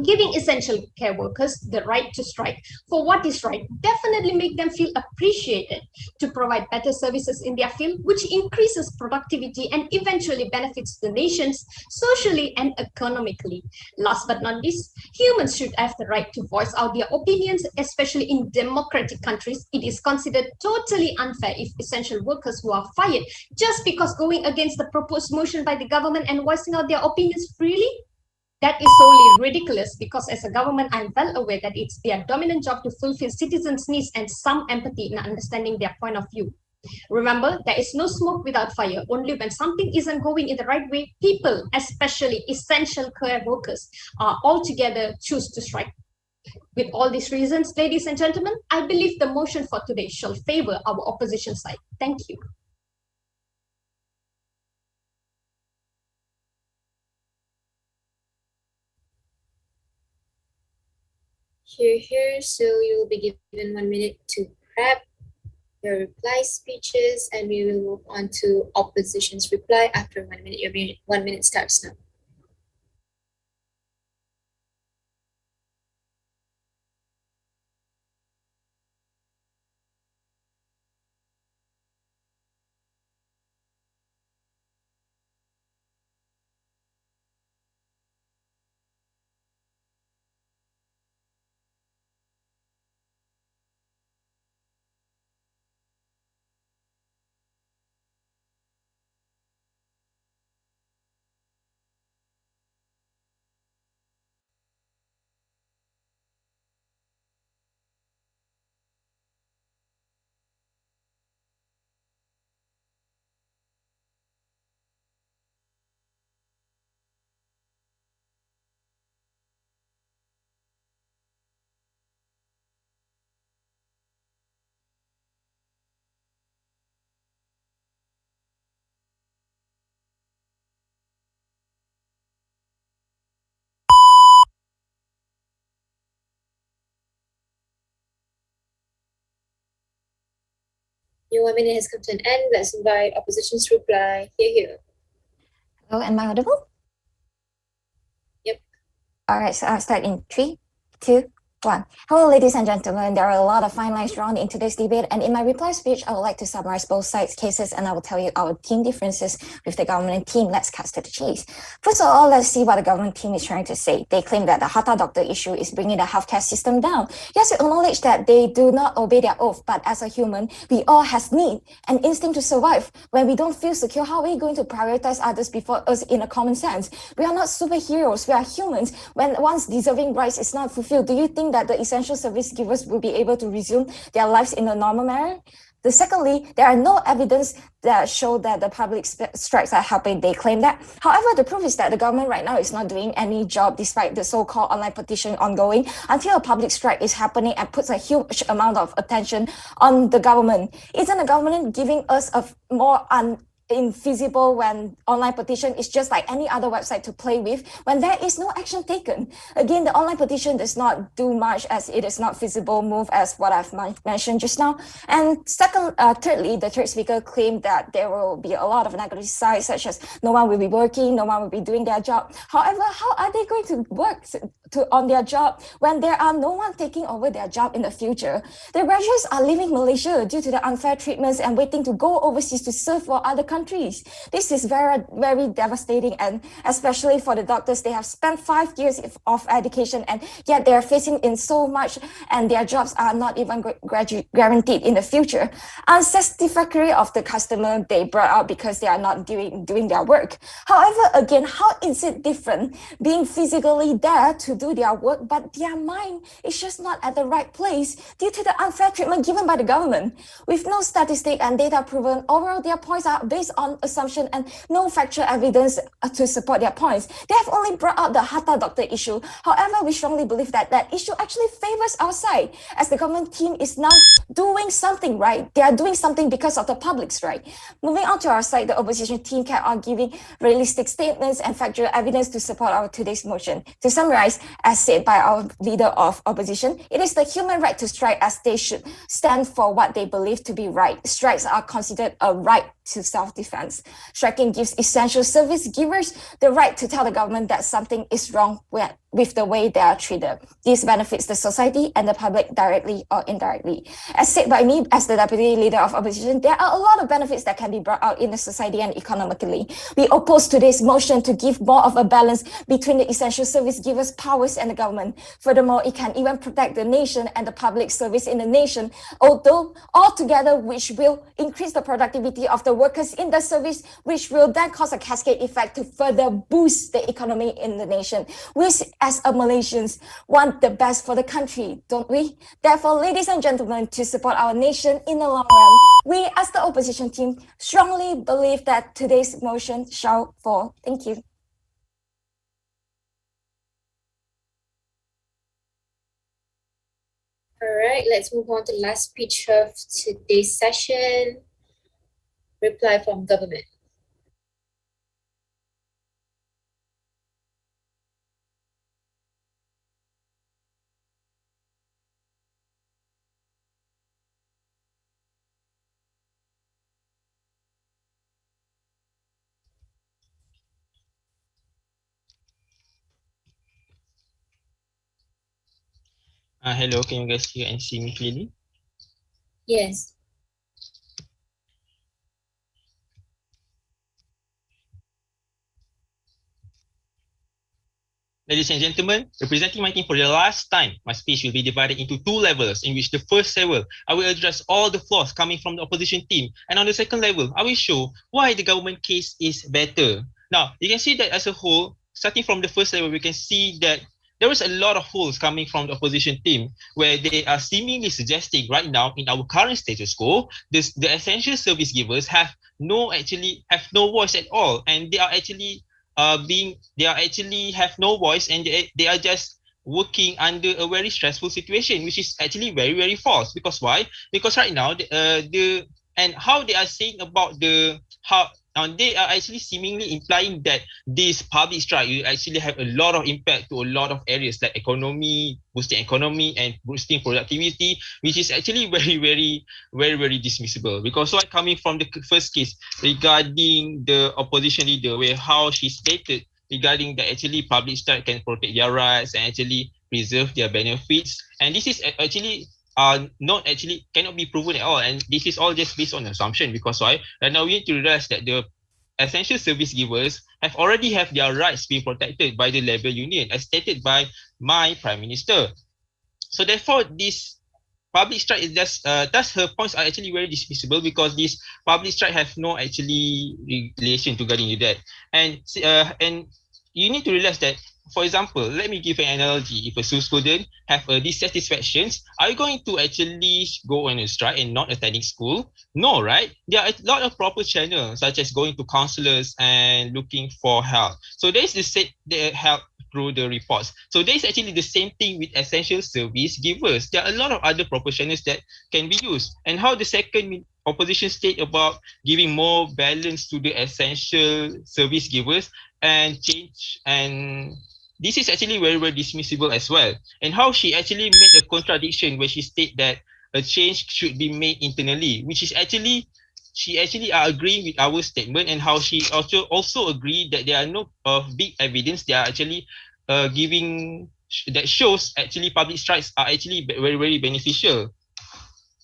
I: Giving essential care workers the right to strike for what is right definitely make them feel appreciated to provide better services in their field, which increases productivity and eventually benefits the nations socially and economically. Last but not least, humans should have the right to voice out their opinions, especially in democratic countries. It is considered totally unfair if essential workers who are fired just because going against the proposed motion by the government and voicing out their opinions freely. That is solely ridiculous because as a government, I'm well aware that it's their dominant job to fulfill citizens' needs and some empathy in understanding their point of view. Remember, there is no smoke without fire. Only when something isn't going in the right way, people, especially essential care workers, are altogether choose to strike. With all these reasons, ladies and gentlemen, I believe the motion for today shall favor our opposition side. Thank you.
C: Here. So you will be given 1 minute to prep your reply speeches, and we will move on to opposition's reply after 1 minute. Your 1 minute starts now. Your 1 minute has come to an end. Let's invite opposition's reply. Here.
G: Hello, am I audible?
C: Yep.
G: All right, so I'll start in 3, 2, 1. Hello, ladies and gentlemen. There are a lot of fine lines drawn in today's debate, and in my reply speech, I would like to summarize both sides' cases, and I will tell you our team differences with the government team. Let's cut to the chase. First of all, let's see what the government team is trying to say. They claim that the Hatha doctor issue is bringing the healthcare system down. Yes, we acknowledge that they do not obey their oath, but as a human, we all have need and instinct to survive. When we don't feel secure, how are we going to prioritize others before us in a common sense? We are not superheroes. We are humans. When one's deserving rights is not fulfilled, do you think that the essential service givers will be able to resume their lives in a normal manner? Secondly, there are no evidence that show that the public strikes are helping. They claim that. However, the proof is that the government right now is not doing any job despite the so-called online petition ongoing until a public strike is happening and puts a huge amount of attention on the government. Isn't the government giving us a more invisible when online petition is just like any other website to play with when there is no action taken? Again, the online petition does not do much as it is not visible move as what I've mentioned just now. And thirdly, the third speaker claimed that there will be a lot of negative sides such as no one will be working, no one will be doing their job. However, how are they going to work on their job when there are no one taking over their job in the future? The graduates are leaving Malaysia due to the unfair treatments and waiting to go overseas to serve for other countries. This is very, very devastating, and especially for the doctors, they have spent 5 years of education and yet they are facing in so much and their jobs are not even guaranteed in the future. Unsatisfactory of the customer they brought out because they are not doing their work. However, again, how is it different being physically there to do their work, but their mind is just not at the right place due to the unfair treatment given by the government? With no statistic and data proven, overall their points are based on assumption and no factual evidence to support their points. They have only brought out the Hatha doctor issue. However, we strongly believe that that issue actually favors our side, as the government team is now doing something right. They are doing something because of the public's right. Moving on to our side, the opposition team kept on giving realistic statements and factual evidence to support our today's motion. To summarize, as said by our leader of opposition, it is the human right to strike, as they should stand for what they believe to be right. Strikes are considered a right to self-defense. Striking gives essential service givers the right to tell the government that something is wrong with the way they are treated. This benefits the society and the public directly or indirectly. As said by me as the deputy leader of opposition, there are a lot of benefits that can be brought out in the society and economically. We oppose today's motion to give more of a balance between the essential service givers' powers and the government. Furthermore, it can even protect the nation and the public service in the nation, although altogether which will increase the productivity of the workers in the service, which will then cause a cascade effect to further boost the economy in the nation. We as a Malaysians want the best for the country, don't we? Therefore, ladies and gentlemen, to support our nation in the long run, we as the opposition team strongly believe that today's motion shall fall. Thank you.
C: All right, let's move on to the last speech of today's session. Reply from government.
F: Hello, can you guys hear and see me clearly?
C: Yes.
F: Ladies and gentlemen, representing my team for the last time, my speech will be divided into two levels, in which the first level, I will address all the flaws coming from the opposition team, and on the second level, I will show why the government case is better. Now, you can see that as a whole, starting from the first level, we can see that there is a lot of holes coming from the opposition team, where they are seemingly suggesting right now in our current status quo, the essential service givers have no voice at all, and they are actually they are actually have no voice, and they are just working under a very stressful situation, which is actually very very false. Because why? Because right now the and how they are saying about the how they are actually seemingly implying that this public strike will actually have a lot of impact to a lot of areas like boosting economy and boosting productivity, which is actually very dismissible. Because why, coming from the first case regarding the opposition leader, where how she stated regarding that actually public strike can protect their rights and actually preserve their benefits, and this is actually not actually cannot be proven at all, and this is all just based on assumption. Because why? Right now we need to realize that the essential service givers have already have their rights being protected by the labor union, as stated by my prime minister. So therefore, this public strike is just thus her points are actually very dismissible, because this public strike have no actually relation to regarding to that. And you need to realize that, for example, let me give an analogy. If a student have a dissatisfactions, are you going to actually go on a strike and not attending school? No, right? There are a lot of proper channels, such as going to counselors and looking for help. So there is the help through the reports. So there is actually the same thing with essential service givers. There are a lot of other proper channels that can be used. And how the second opposition state about giving more balance to the essential service givers and change, and this is actually very dismissible as well. And how she actually made a contradiction where she state that a change should be made internally, which is actually she actually are agreeing with our statement, and how she also agreed that there are no big evidence they are actually giving that shows actually public strikes are actually very beneficial.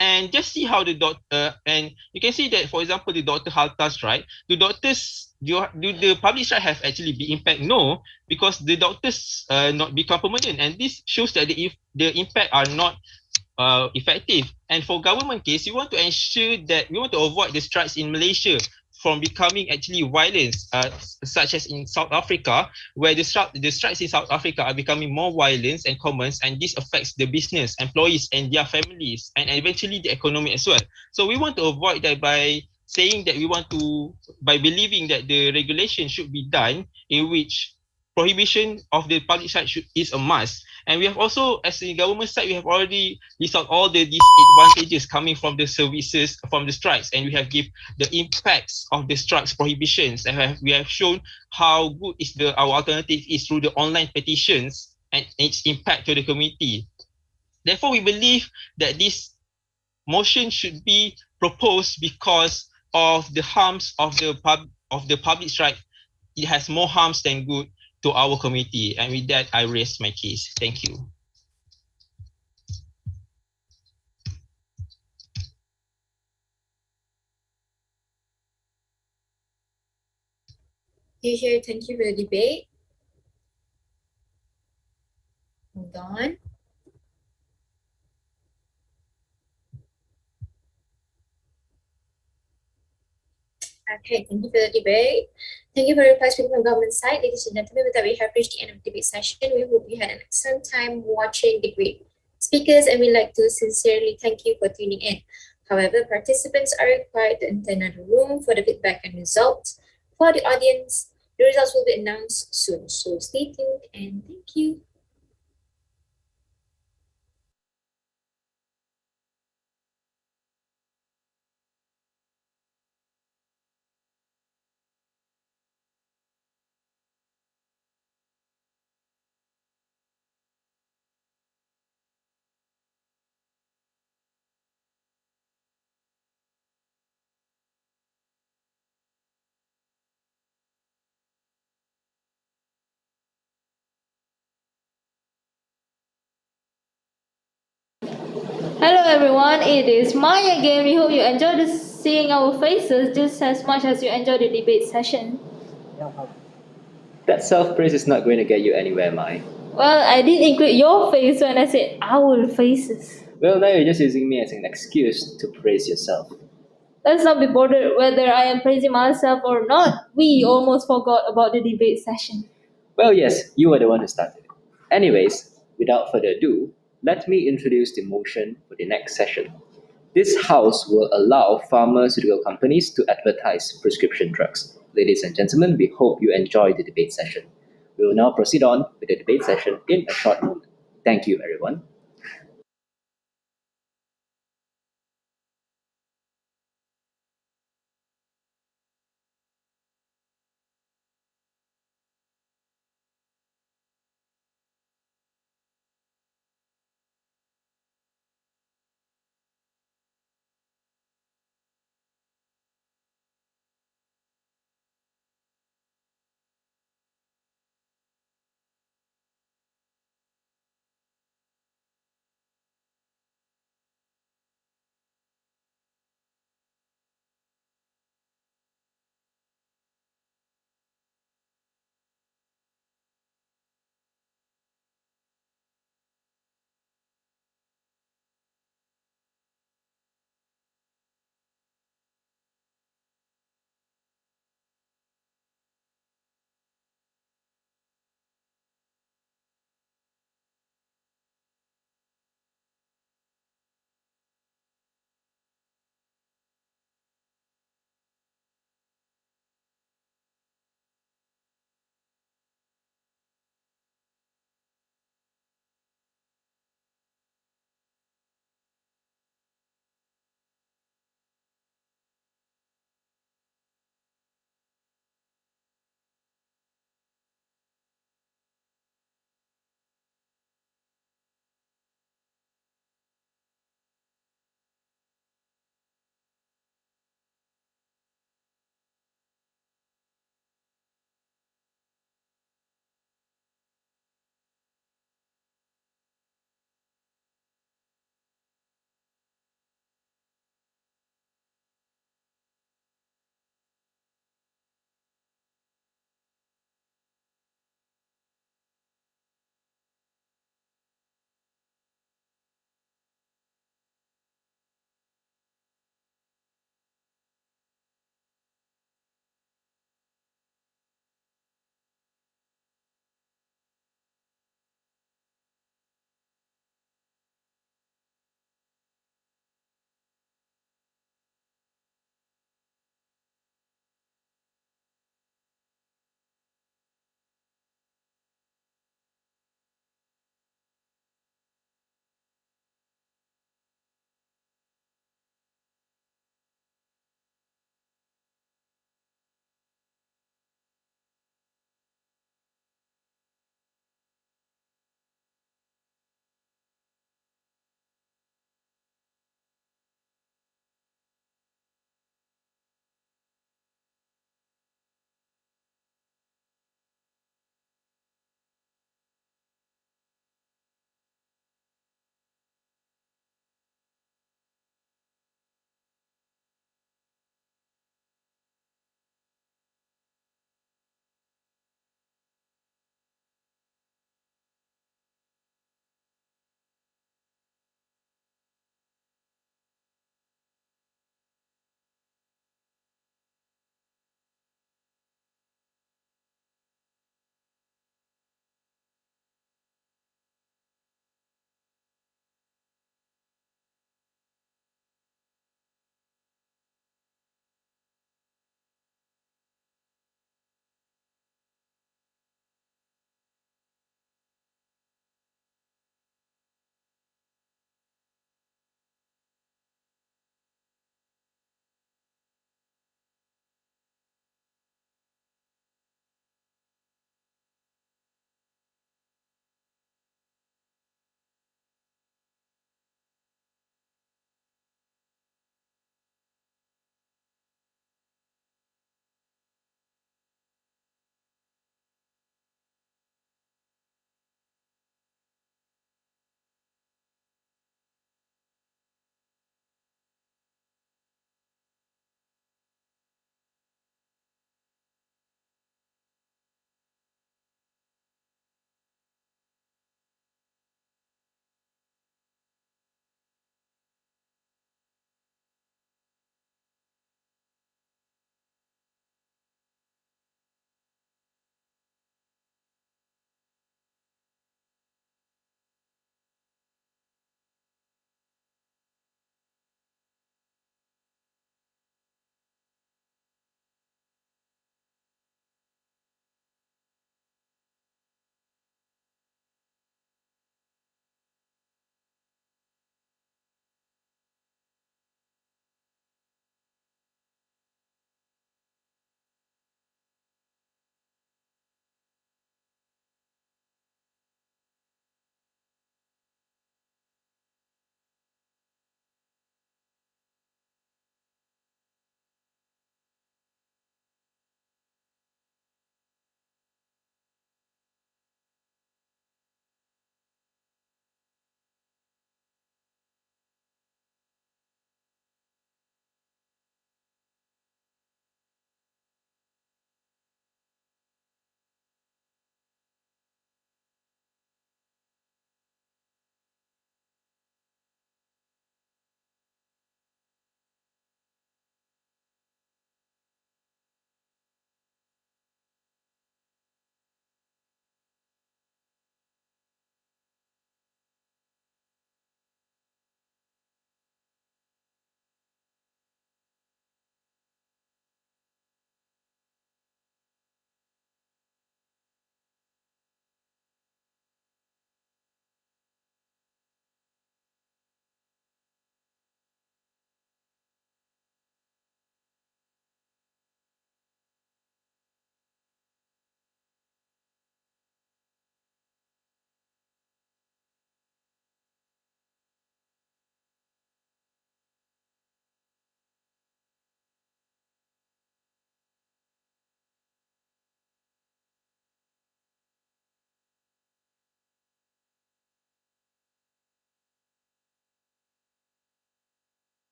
F: And just see how the doctor, and you can see that, for example, the Dr. Halta strike, the doctors do the public strike have actually be impact? No, because the doctors not become permanent, and this shows that the impact are not effective. And for government case, we want to ensure that we want to avoid the strikes in Malaysia from becoming actually violence, such as in South Africa, where the strikes in South Africa are becoming more violent and common, and this affects the business, employees, and their families, and eventually the economy as well. So we want to avoid that by saying that by believing that the regulation should be done in which prohibition of the public side is a must. And we have also, as the government side, we have already listed out all the disadvantages coming from the services from the strikes, and we have give the impacts of the strikes prohibitions, and we have shown how good is our alternative is through the online petitions and its impact to the community. Therefore, we believe that this motion should be proposed because of the harms of the public strike. It has more harms than good to our community. And with that, I raise my case. Thank you.
C: Thank you for the debate. Hold on. Okay, thank you for the debate. Thank you for your replies from government side. Ladies and gentlemen, with that, we have reached the end of the debate session. We hope you had an excellent time watching the great speakers, and we'd like to sincerely thank you for tuning in. However, participants are required to enter another room for the feedback and results. For the audience, the results will be announced soon. So stay tuned and thank you.
B: Hello everyone, it is Maya again. We hope you enjoyed seeing our faces just as much as you enjoyed the debate session.
A: That self praise is not going to get you anywhere, Mai.
B: Well, I did include your face when I said our faces.
A: Well, now you're just using me as an excuse to praise yourself.
B: Let's not be bothered whether I am praising myself or not. We almost forgot about the debate session.
A: Well, yes, you were the one who started. Anyways, without further ado, let me introduce the motion for the next session. This House will allow pharmaceutical companies to advertise prescription drugs. Ladies and gentlemen, we hope you enjoy the debate session. We will now proceed on with the debate session in a short moment. Thank you, everyone.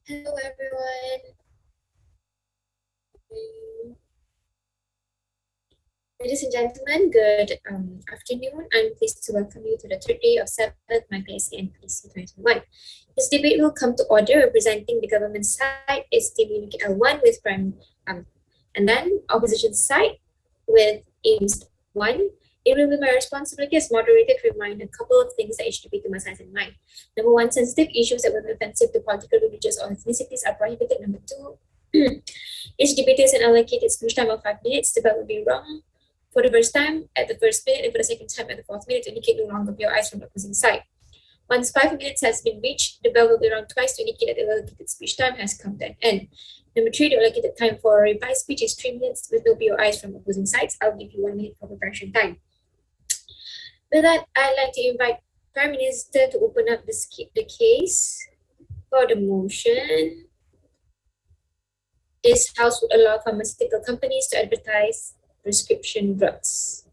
C: Hello, everyone. Ladies and gentlemen, good afternoon. I'm pleased to welcome you to the third day of 7th MyPSA NPDC 2021. This debate will come to order. Representing the government side is Team Unit L1 with and then opposition side with aims 1. It will be my responsibility as moderator to remind a couple of things that each debater must have in mind. Number 1, sensitive issues that will be offensive to political, religious, or ethnicities are prohibited. Number 2, each debater is allocated speech time of 5 minutes. The bell will be rung for the first time at the first minute and for the second time at the fourth minute to indicate no longer your eyes from the opposing side. Once 5 minutes has been reached, the bell will be rung twice to indicate that the allocated speech time has come to an end. Number 3, the allocated time for a reply speech is 3 minutes with no eyes from opposing sides. I'll give you 1 minute for preparation time. With that, I'd like to invite Prime Minister to open up the case for the motion. This House would allow pharmaceutical companies to advertise prescription drugs.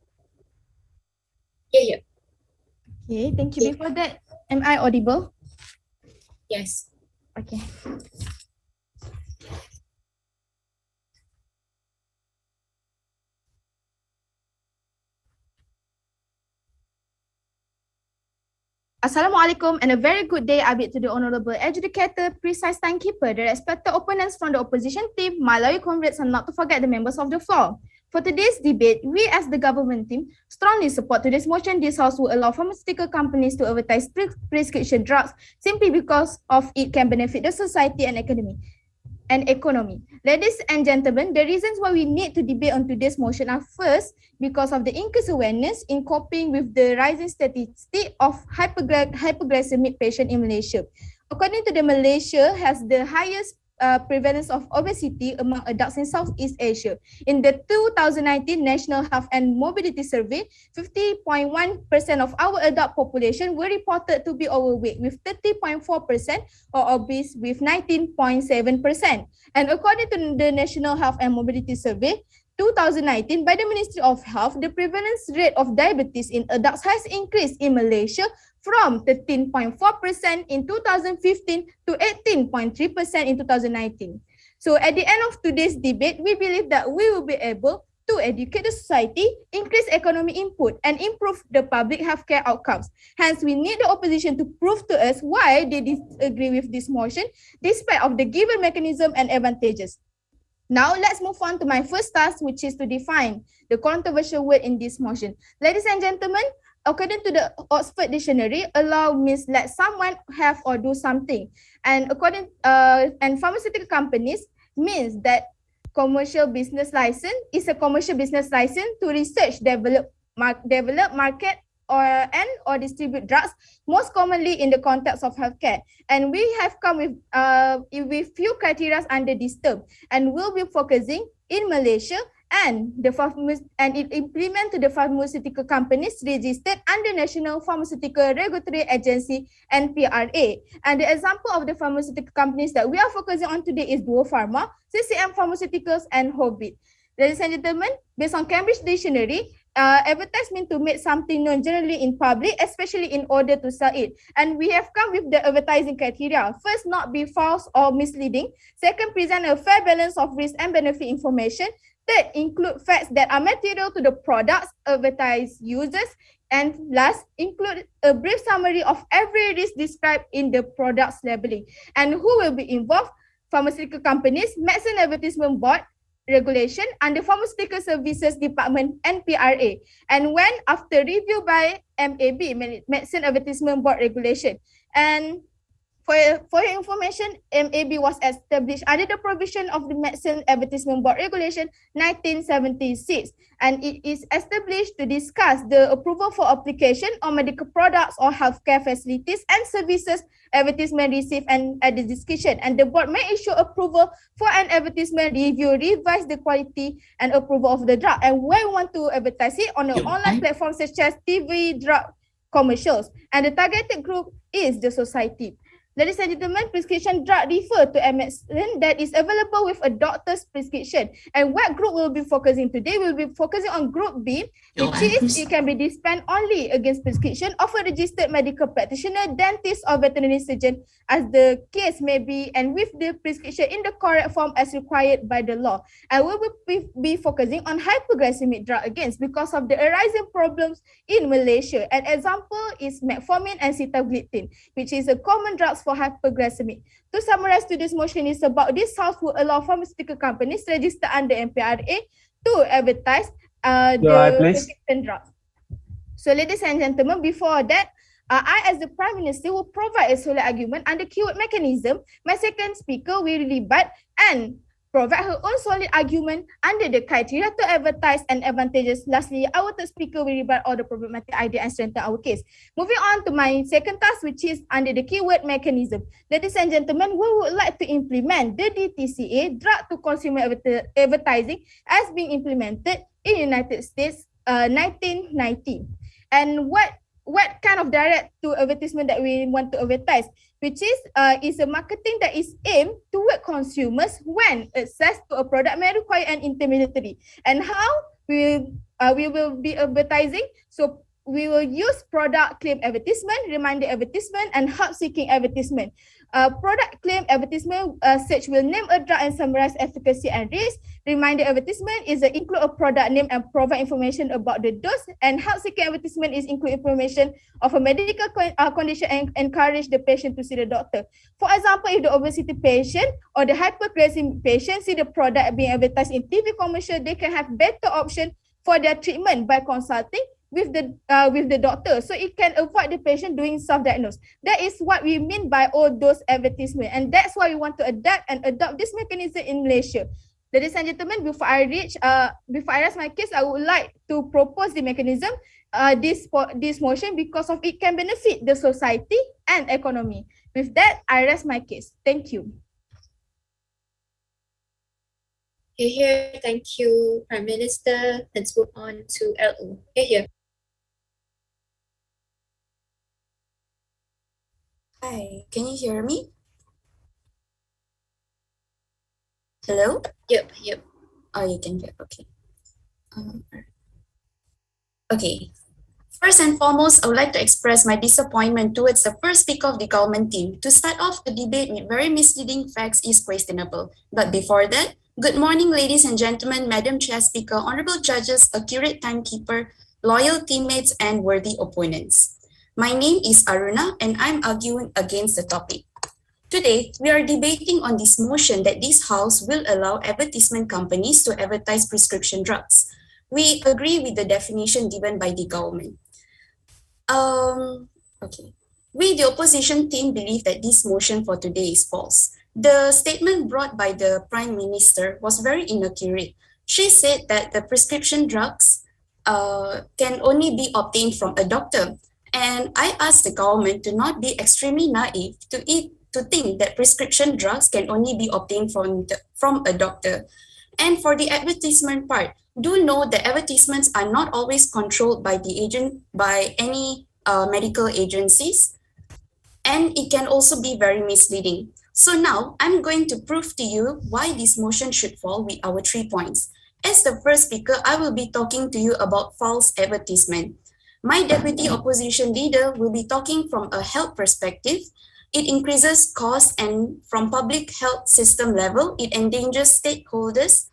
C: Yeah.
E: Okay, thank you. Before that, am I audible?
C: Yes.
E: Okay. Assalamualaikum and a very good day I bid to the Honourable Adjudicator, Precise Timekeeper, the respected opponents from the opposition team, my loyal comrades, and not to forget the members of the floor. For today's debate, we as the government team strongly support today's motion. This House will allow pharmaceutical companies to advertise prescription drugs simply because of it can benefit the society and economy. Ladies and gentlemen, the reasons why we need to debate on today's motion are first, because of the increased awareness in coping with the rising statistic of hypoglycemic patient in Malaysia. According to the Malaysia has the highest prevalence of obesity among adults in Southeast Asia. In the 2019 National Health and Mobility Survey, 50.1% of our adult population were reported to be overweight, with 30.4% or obese with 19.7%. And according to the National Health and Mobility Survey, 2019 by the Ministry of Health, the prevalence rate of diabetes in adults has increased in Malaysia from 13.4% in 2015 to 18.3% in 2019. So at the end of today's debate, we believe that we will be able to educate the society, increase economic input, and improve the public healthcare outcomes. Hence, we need the opposition to prove to us why they disagree with this motion, despite of the given mechanism and advantages. Now, let's move on to my first task, which is to define the controversial word in this motion. Ladies and gentlemen, according to the Oxford Dictionary, allow means let someone have or do something. And and pharmaceutical companies means that commercial business license is a commercial business license to research, develop, market, or distribute drugs, most commonly in the context of healthcare. And we have come with few criteria under this term, and we'll be focusing in Malaysia and it implement to the pharmaceutical companies registered under National Pharmaceutical Regulatory Agency (NPRA). And the example of the pharmaceutical companies that we are focusing on today is Duo Pharma, CCM Pharmaceuticals, and Hobbit. Ladies and gentlemen, based on Cambridge Dictionary, advertisement to make something known generally in public, especially in order to sell it. And we have come with the advertising criteria. First, not be false or misleading. Second, present a fair balance of risk and benefit information. Third, include facts that are material to the products advertised users. And last, include a brief summary of every risk described in the product's labeling. And who will be involved? Pharmaceutical companies, Medicine Advertisement Board, regulation under Pharmaceutical Services Department (NPRA), and when after review by MAB, Medicine Advertisement Board regulation. And for your information, MAB was established under the provision of the Medicine Advertisement Board Regulation 1976, and it is established to discuss the approval for application on medical products or healthcare facilities and services advertisement received and at the discussion. And the board may issue approval for an advertisement, review, revise the quality and approval of the drug. And when we want to advertise it on an online platform such as TV, drug commercials, and the targeted group is the society. Ladies and gentlemen, prescription drug refer to a medicine that is available with a doctor's prescription. And what group will be focusing today? We'll be focusing on group B, which is it can be dispensed only against prescription of a registered medical practitioner, dentist or veterinary surgeon as the case may be, and with the prescription in the correct form as required by the law. I will be focusing on hyperglycemic drug against because of the arising problems in Malaysia. An example is metformin and sitagliptin, which is a common drugs for hyperglycemic. To summarize today's motion is about this house will allow pharmaceutical companies registered under MPRA to advertise the prescription drugs. So ladies and gentlemen, before that, I as the Prime Minister will provide a solid argument under keyword mechanism. My second speaker will rebut and provide her own solid argument under the criteria to advertise and advantages. Lastly, our third speaker will rebut all the problematic idea and strengthen our case. Moving on to my second task, which is under the keyword mechanism. Ladies and gentlemen, we would like to implement the DTCA, Drug to Consumer Advertising, as being implemented in United States 1990. And what kind of direct to advertisement that we want to advertise, which is a marketing that is aimed toward consumers when access to a product may require an intermediary. And how we will be advertising? So we will use product claim advertisement, reminder advertisement, and help seeking advertisement. Product claim advertisement search will name a drug and summarize efficacy and risk. Reminder advertisement is include a product name and provide information about the dose. And help seeking advertisement is include information of a medical condition and encourage the patient to see the doctor. For example, if the obesity patient or the hyperglycemic patient see the product being advertised in TV commercial, they can have better option for their treatment by consulting with the doctor, so it can avoid the patient doing self-diagnose. That is what we mean by all those advertisement, and that's why we want to adapt and adopt this mechanism in Malaysia. Ladies and gentlemen, before I rest my case, I would like to propose the mechanism, this motion, because of it can benefit the society and economy. With that, I rest my case. Thank you.
C: Here, thank you, Prime Minister. Let's move on to LO. Here.
J: Hi, can you hear me? Hello?
C: Yep.
J: Oh, you can hear, okay. Okay. First and foremost, I would like to express my disappointment towards the first speaker of the government team. To start off the debate with very misleading facts is questionable. But before that, good morning, ladies and gentlemen, Madam Chair Speaker, honorable judges, accurate timekeeper, loyal teammates, and worthy opponents. My name is Aruna, and I'm arguing against the topic. Today, we are debating on this motion that this House will allow advertisement companies to advertise prescription drugs. We agree with the definition given by the government. Okay. We, the opposition team, believe that this motion for today is false. The statement brought by the Prime Minister was very inaccurate. She said that the prescription drugs can only be obtained from a doctor. And I asked the government to not be extremely naive to think that prescription drugs can only be obtained from a doctor. And for the advertisement part, do know that advertisements are not always controlled by any medical agencies, and it can also be very misleading. So now I'm going to prove to you why this motion should fall with our 3 points. As the first speaker, I will be talking to you about false advertisement. My deputy opposition leader will be talking from a health perspective. It increases costs, and from public health system level, it endangers stakeholders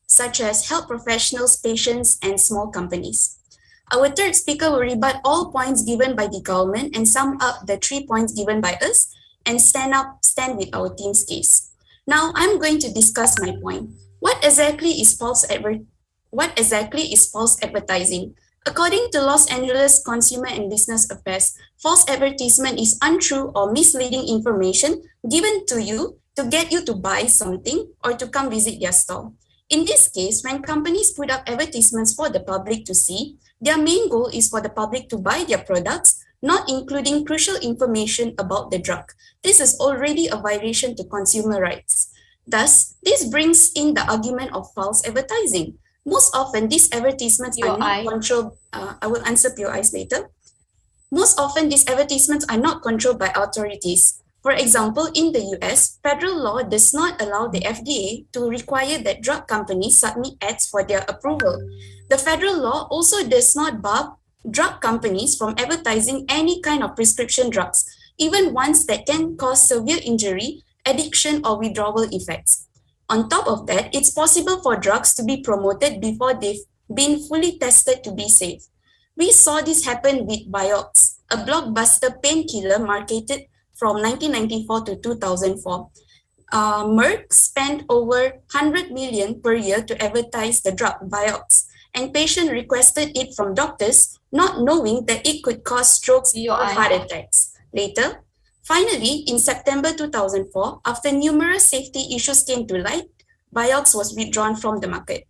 J: such as health professionals, patients, and small companies. Our third speaker will rebut all points given by the government and sum up the 3 points given by us and stand with our team's case. Now I'm going to discuss my point. What exactly is false advertising? According to Los Angeles Consumer and Business Affairs, false advertisement is untrue or misleading information given to you to get you to buy something or to come visit their store. In this case, when companies put up advertisements for the public to see, their main goal is for the public to buy their products, not including crucial information about the drug. This is already a violation to consumer rights. Thus, this brings in the argument of false advertising. Most often, these advertisements are not controlled. I will answer POIs later. Most often, these advertisements are not controlled by authorities. For example, in the US, federal law does not allow the FDA to require that drug companies submit ads for their approval. The federal law also does not bar drug companies from advertising any kind of prescription drugs, even ones that can cause severe injury, addiction, or withdrawal effects. On top of that, it's possible for drugs to be promoted before they've been fully tested to be safe. We saw this happen with Vioxx, a blockbuster painkiller marketed from 1994 to 2004. Merck spent over 100 million per year to advertise the drug Vioxx, and patients requested it from doctors, not knowing that it could cause strokes or heart attacks. Later, finally, in September 2004, after numerous safety issues came to light, Vioxx was withdrawn from the market.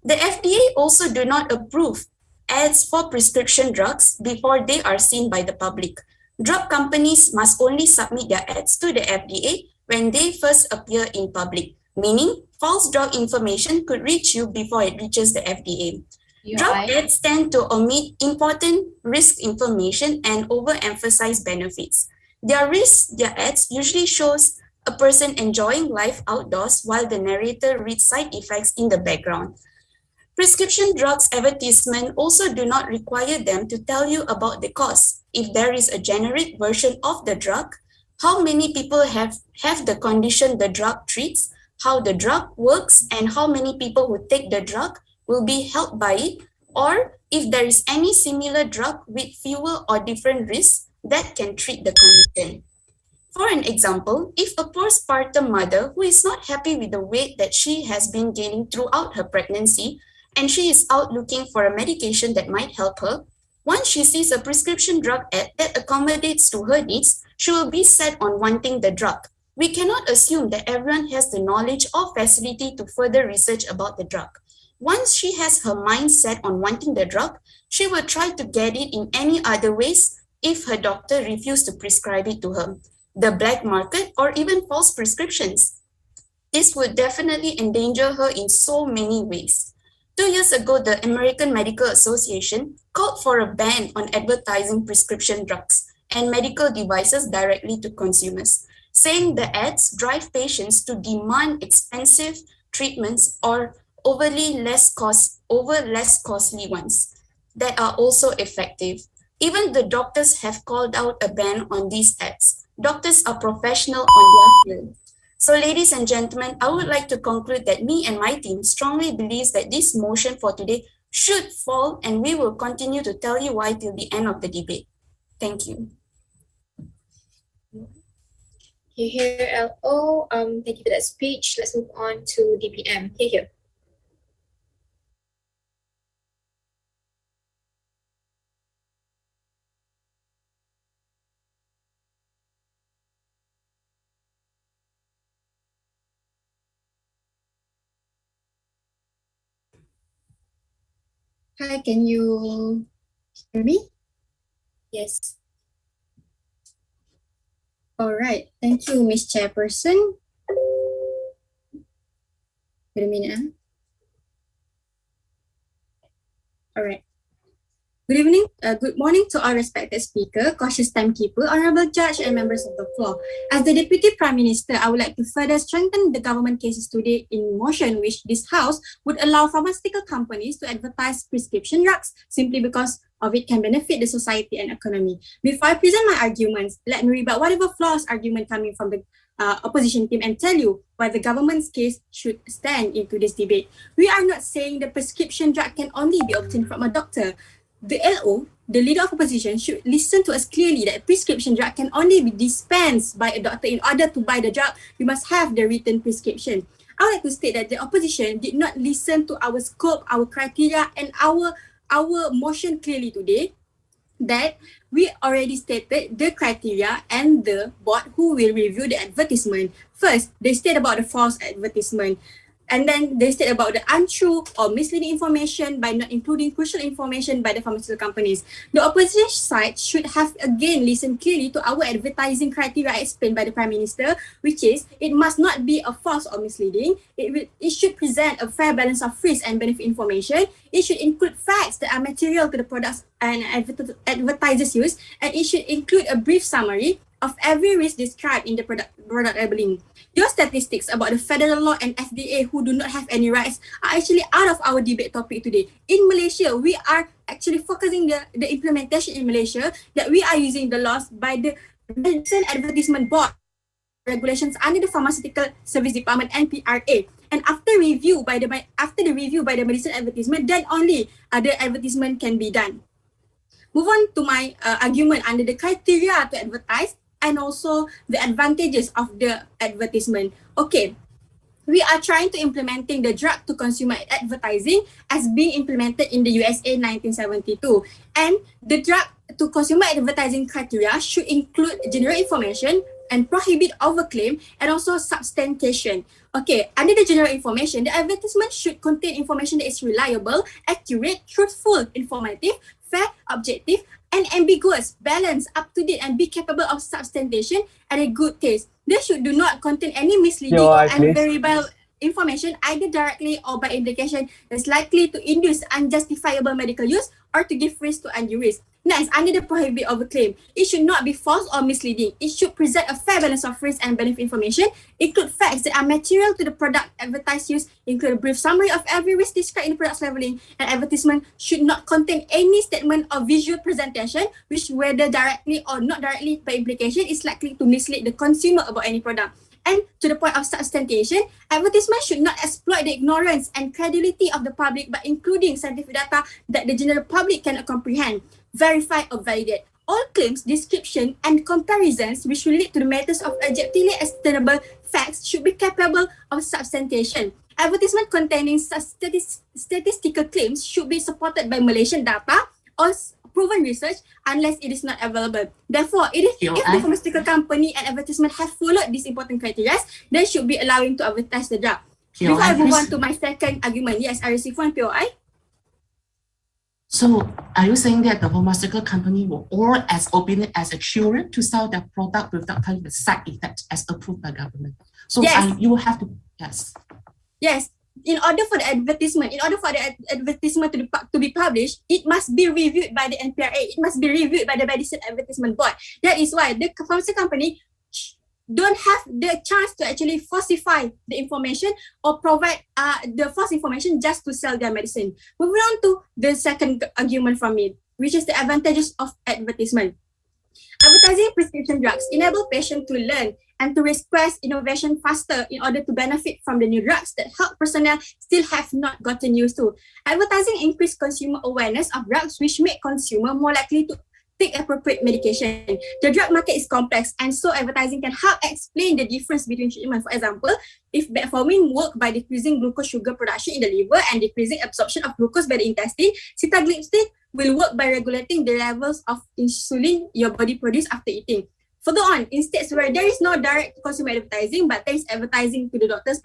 J: The FDA also do not approve ads for prescription drugs before they are seen by the public. Drug companies must only submit their ads to the FDA when they first appear in public, meaning false drug information could reach you before it reaches the FDA. Drug ads tend to omit important risk information and overemphasize benefits. Their ads usually shows a person enjoying life outdoors while the narrator reads side effects in the background. Prescription drugs advertisement also do not require them to tell you about the cost. If there is a generic version of the drug, how many people have the condition the drug treats, how the drug works, and how many people who take the drug will be helped by it, or if there is any similar drug with fewer or different risks that can treat the condition. For an example, if a postpartum mother who is not happy with the weight that she has been gaining throughout her pregnancy, and she is out looking for a medication that might help her, once she sees a prescription drug ad that accommodates to her needs, she will be set on wanting the drug. We cannot assume that everyone has the knowledge or facility to further research about the drug. Once she has her mind set on wanting the drug, she will try to get it in any other ways if her doctor refuses to prescribe it to her. The black market or even false prescriptions. This would definitely endanger her in so many ways. 2 years ago, the American Medical Association called for a ban on advertising prescription drugs and medical devices directly to consumers, saying the ads drive patients to demand expensive treatments or less costly ones that are also effective. Even the doctors have called out a ban on these ads. Doctors are professional on their field. So ladies and gentlemen, I would like to conclude that me and my team strongly believes that this motion for today should fall, and we will continue to tell you why till the end of the debate. Thank you.
C: Here, LO. Thank you for that speech. Let's move on to DPM. Here.
K: Hi, can you hear me?
C: Yes.
K: All right. Thank you, Ms. Chairperson. Wait a minute. All right. Good evening, good morning to our respected speaker, cautious timekeeper, honorable judge, and members of the floor. As the Deputy Prime Minister, I would like to further strengthen the government cases today in motion, which this House would allow pharmaceutical companies to advertise prescription drugs simply because of it can benefit the society and economy. Before I present my arguments, let me rebut whatever flaws argument coming from the opposition team and tell you why the government's case should stand into this debate. We are not saying the prescription drug can only be obtained from a doctor. The LO, the leader of opposition, should listen to us clearly that prescription drug can only be dispensed by a doctor. In order to buy the drug, you must have the written prescription. I would like to state that the opposition did not listen to our scope, our criteria, and our motion clearly today, that we already stated the criteria and the board who will review the advertisement. First, they state about the false advertisement. And then they state about the untrue or misleading information by not including crucial information by the pharmaceutical companies. The opposition side should have again listened clearly to our advertising criteria explained by the Prime Minister, which is it must not be a false or misleading. It should present a fair balance of risk and benefit information. It should include facts that are material to the products and advertisers use, and it should include a brief summary of every risk described in the product labeling. Your statistics about the federal law and FDA who do not have any rights are actually out of our debate topic today. In Malaysia, we are actually focusing the implementation in Malaysia that we are using the laws by the Medicine Advertisement Board regulations under the Pharmaceutical Service Department NPRA. And after the review by the medicine advertisement, then only the advertisement can be done. Move on to my argument under the criteria to advertise and also the advantages of the advertisement. Okay, we are trying to implementing the drug to consumer advertising as being implemented in the USA 1972. And the drug to consumer advertising criteria should include general information and prohibit overclaim and also substantiation. Okay, under the general information, the advertisement should contain information that is reliable, accurate, truthful, informative, fair, objective, and ambiguous, balanced, up-to-date, and be capable of substantiation and a good taste. They should do not contain any misleading or unverifiable information either directly or by implication that's likely to induce unjustifiable medical use or to give risk to undue risk. Next, under the prohibit overclaim, it should not be false or misleading. It should present a fair balance of risk and benefit information, include facts that are material to the product advertised use, include a brief summary of every risk described in the product's labeling, and advertisement should not contain any statement or visual presentation which, whether directly or not directly by implication, is likely to mislead the consumer about any product. And to the point of substantiation, advertisement should not exploit the ignorance and credulity of the public by including scientific data that the general public cannot comprehend, verify or validate. All claims, description, and comparisons which relate to the matters of objectively ascertainable facts should be capable of substantiation. Advertisement containing such statistical claims should be supported by Malaysian data or proven research unless it is not available. Therefore, if the pharmaceutical company and advertisement have followed these important criteria, they should be allowing to advertise the drug. Before I move on to my second argument, yes, I received one POI.
L: So are you saying that the pharmaceutical company will all as obedient as a children to sell their product without telling the side effects as approved by government? So yes. You will have to, yes.
K: Yes. In order for the advertisement to be published, it must be reviewed by the NPRA. It must be reviewed by the Medicine Advertisement Board. That is why the pharmaceutical company don't have the chance to actually falsify the information or provide the false information just to sell their medicine. Moving on to the second argument from me, which is the advantages of advertisement. Advertising prescription drugs enable patients to learn and to request innovation faster in order to benefit from the new drugs that health personnel still have not gotten used to. Advertising increases consumer awareness of drugs, which make consumers more likely to take appropriate medication. The drug market is complex, and so advertising can help explain the difference between treatment. For example, if metformin works by decreasing glucose sugar production in the liver and decreasing absorption of glucose by the intestine, sitagliptin will work by regulating the levels of insulin your body produces after eating. Further on, in states where there is no direct consumer advertising, but there is advertising to the doctors,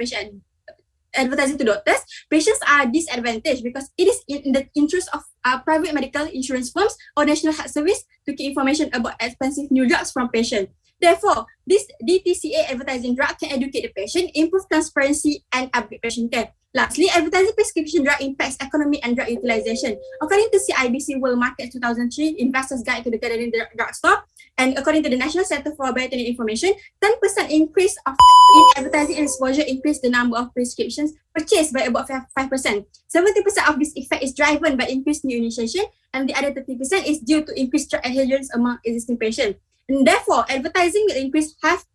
K: patients are disadvantaged because it is in the interest of private medical insurance firms or National Health Service to keep information about expensive new drugs from patients. Therefore, this DTCA advertising drug can educate the patient, improve transparency, and upgrade patient care. Lastly, advertising prescription drug impacts economy and drug utilization. According to CIBC World Market 2003, Investors Guide to the Canadian Drugstore, and according to the National Center for Biotechnology Information, 10% increase in advertising exposure increased the number of prescriptions purchased by about 5%. 70% of this effect is driven by increased new initiation, and the other 30% is due to increased drug adherence among existing patients. And therefore, advertising will increase health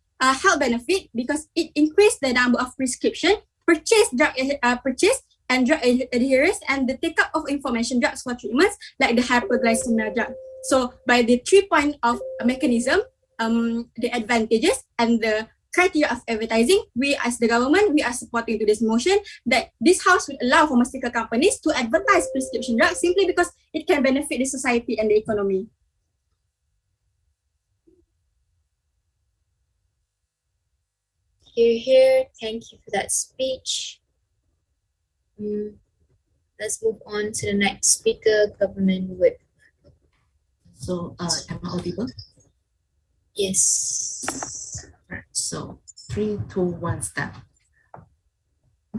K: benefit because it increased the number of prescription, purchase and drug adherence, and the take-up of information drugs for treatments like the hyperglycemia drug. So by the 3-point of mechanism, the advantages and the criteria of advertising, we as the government, we are supporting to this motion that this house will allow pharmaceutical companies to advertise prescription drugs simply because it can benefit the society and the economy.
C: Here, thank you for that speech. Let's move on to the next speaker, Government Whip.
L: So, am I audible?
C: Yes.
L: Right, so 3, 2, 1, step.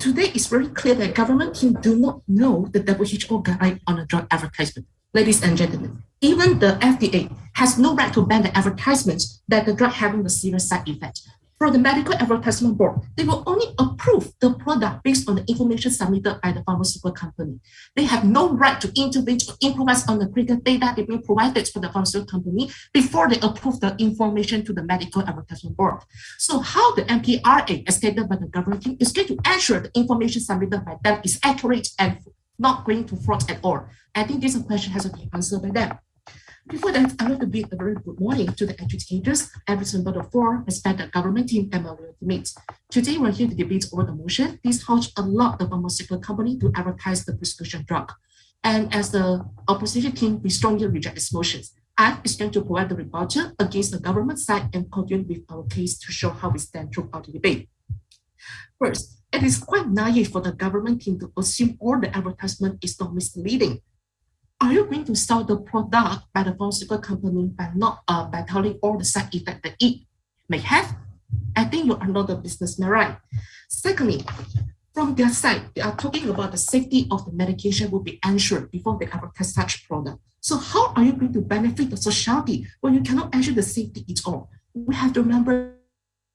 L: Today it's very clear that government team do not know the WHO guide on a drug advertisement. Ladies and gentlemen, even the FDA has no right to ban the advertisements that the drug having a serious side effect. For the medical advertisement board, they will only approve the product based on the information submitted by the pharmaceutical company. They have no right to intervene or improvise on the critical data they being provided for the pharmaceutical company before they approve the information to the medical advertisement board. So how the MPRA, as stated by the government team, is going to ensure the information submitted by them is accurate and not going to fraud at all? I think this question has to be answered by them. Before that, I want to bid a very good morning to the educators, every member of the floor, respected government team, and my teammates. Today, we're here to debate over the motion. This helps a lot the pharmaceutical company to advertise the prescription drug. And as the opposition team, we strongly reject these motions. I is going to provide the rebuttal against the government side and continue with our case to show how we stand throughout the debate. First, it is quite naive for the government team to assume all the advertisement is not misleading. Are you going to sell the product by the pharmaceutical company by not by telling all the side effects that it may have? I think you are not a businessman, right? Secondly, from their side, they are talking about the safety of the medication will be ensured before they advertise such product. So how are you going to benefit the society when you cannot ensure the safety at all? We have to remember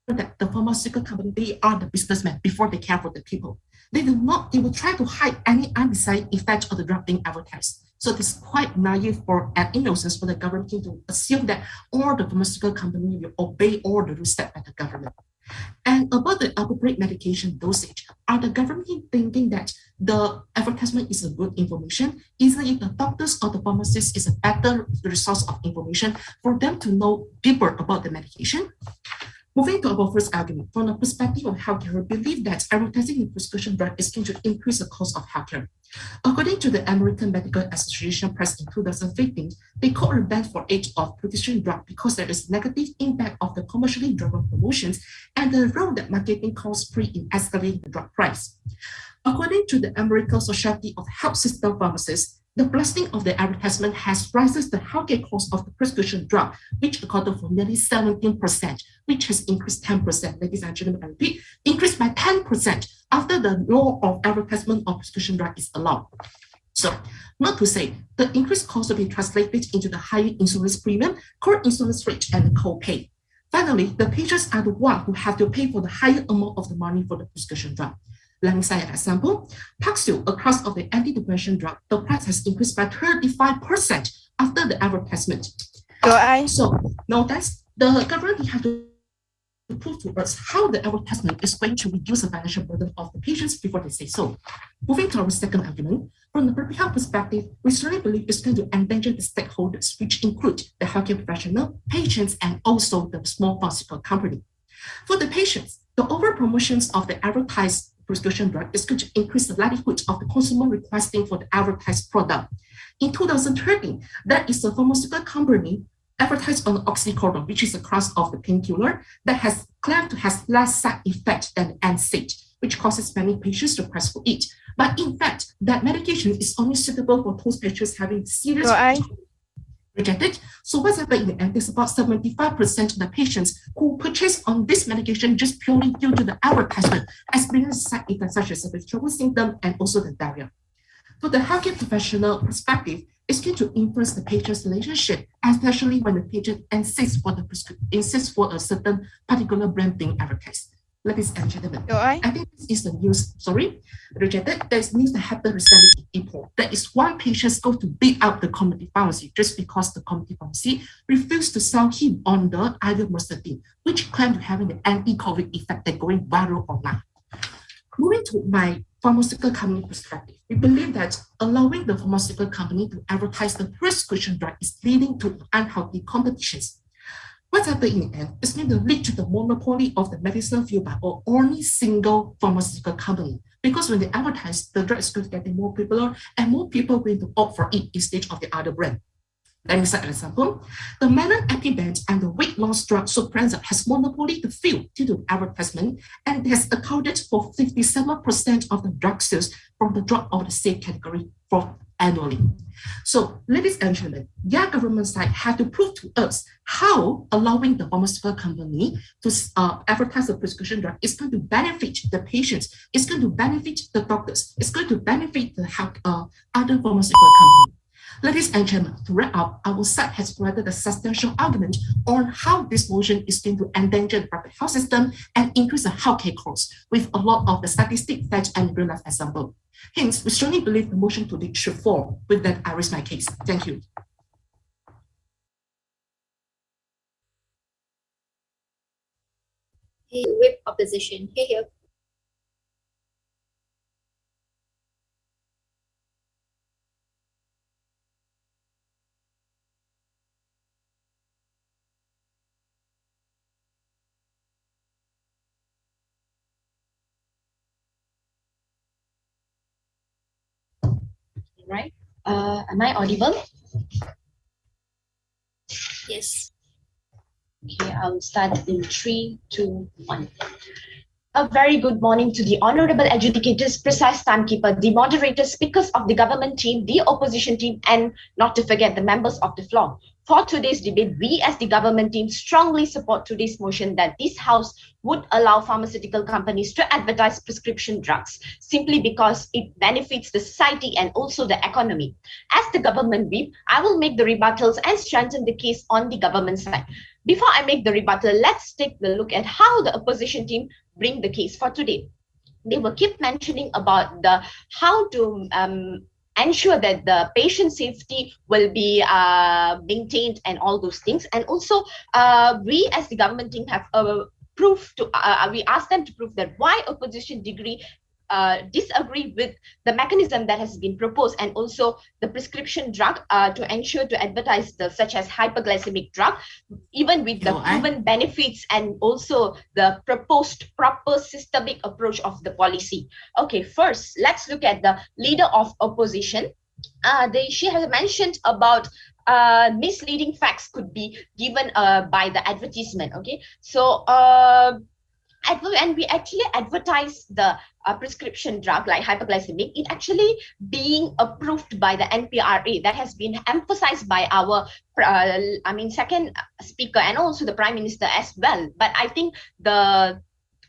L: that the pharmaceutical company, they are the businessmen before they care for the people. They will try to hide any undesired effect of the drug being advertised. So it is quite naive and innocent for the government to assume that all the pharmaceutical company will obey all the rules set by the government. And about the appropriate medication dosage, are the government thinking that the advertisement is a good information? Isn't it the doctors or the pharmacists is a better resource of information for them to know deeper about the medication? Moving to our first argument, from the perspective of healthcare, we believe that advertising in prescription drug is going to increase the cost of healthcare. According to the American Medical Association press in 2015, they called a ban for age of prescription drug because there is negative impact of the commercially driven promotions and the role that marketing calls play in escalating the drug price. According to the American Society of Health System Pharmacists, the blasting of the advertisement has rises the healthcare cost of the prescription drug, which accounted for nearly 17%, which has increased 10%. Ladies and gentlemen, I repeat, increased by 10% after the law of advertisement of prescription drug is allowed. So, not to say, the increased cost will be translated into the higher insurance premium, core insurance rate, and co-pay. Finally, the patients are the ones who have to pay for the higher amount of the money for the prescription drug. Let me cite an example. Paxil, a class of the antidepressant drug, the price has increased by 35% after the advertisement. So, notice the government have to prove to us how the advertisement is going to reduce the financial burden of the patients before they say so. Moving to our second argument, from the public health perspective, we strongly believe it's going to endanger the stakeholders, which include the healthcare professional, patients, and also the small pharmaceutical company. For the patients, the over promotions of the advertised prescription drug is going to increase the likelihood of the consumer requesting for the advertised product. In 2013, there is a pharmaceutical company advertised on oxycodone, which is a class of the painkiller that has claimed to have less side effect than NSAID, which causes many patients to request for it. But in fact, that medication is only suitable for those patients having serious rejected. So what's happened in the end is about 75% of the patients who purchase on this medication just purely due to the advertisement experience side effects such as the withdrawal symptom and also the diarrhea. For the healthcare professional perspective, it's going to influence the patient's relationship, especially when the patient insists for a certain particular brand being advertised. Ladies and gentlemen, I think this is the news, rejected. There's news that happened recently in April. There is one patient go to beat out the community pharmacy just because the community pharmacy refused to sell him on the ivermectin, which claimed to having the anti-COVID effect that going viral online. Moving to my pharmaceutical company perspective, we believe that allowing the pharmaceutical company to advertise the prescription drug is leading to unhealthy competitions. What's happening in the end is going to lead to the monopoly of the medicinal field by only single pharmaceutical company. Because when they advertise, the drug is going to get more popular and more people are going to opt for it instead of the other brand. Let me cite an example. The Menon Epiband and the weight loss drug Supranza has monopoly the field due to advertisement, and it has accounted for 57% of the drug sales from the drug of the same category for annually. So, ladies and gentlemen, their government side had to prove to us how allowing the pharmaceutical company to advertise the prescription drug is going to benefit the patients, it's going to benefit the doctors, it's going to benefit the other pharmaceutical company. Ladies and gentlemen, to wrap up, our side has provided a substantial argument on how this motion is going to endanger the public health system and increase the healthcare costs with a lot of the statistic, facts, and real-life example. Hence, we strongly believe the motion today should fall. With that, I raise my case. Thank you.
C: Hey, whip opposition. Here.
M: Right? Am I audible?
C: Yes.
M: Okay, I'll start in 3, 2, 1. A very good morning to the honorable adjudicators, precise timekeeper, the moderators, speakers of the government team, the opposition team, and not to forget the members of the floor. For today's debate, we as the government team strongly support today's motion that this House would allow pharmaceutical companies to advertise prescription drugs simply because it benefits the society and also the economy. As the government whip, I will make the rebuttals and strengthen the case on the government side. Before I make the rebuttal, let's take a look at how the opposition team bring the case for today. They will keep mentioning about the how to ensure that the patient safety will be maintained and all those things. And also, we as the government team have proof to, we asked them to prove that why opposition disagree with the mechanism that has been proposed and also the prescription drug to ensure to advertise the such as hyperglycemic drug, even with the proven benefits and also the proposed proper systemic approach of the policy. Okay, first, let's look at the leader of opposition. She has mentioned about misleading facts could be given by the advertisement. Okay, so and we actually advertise the prescription drug like hyperglycemic, it actually being approved by the NPRA. That has been emphasized by our second speaker and also the Prime Minister as well. But I think the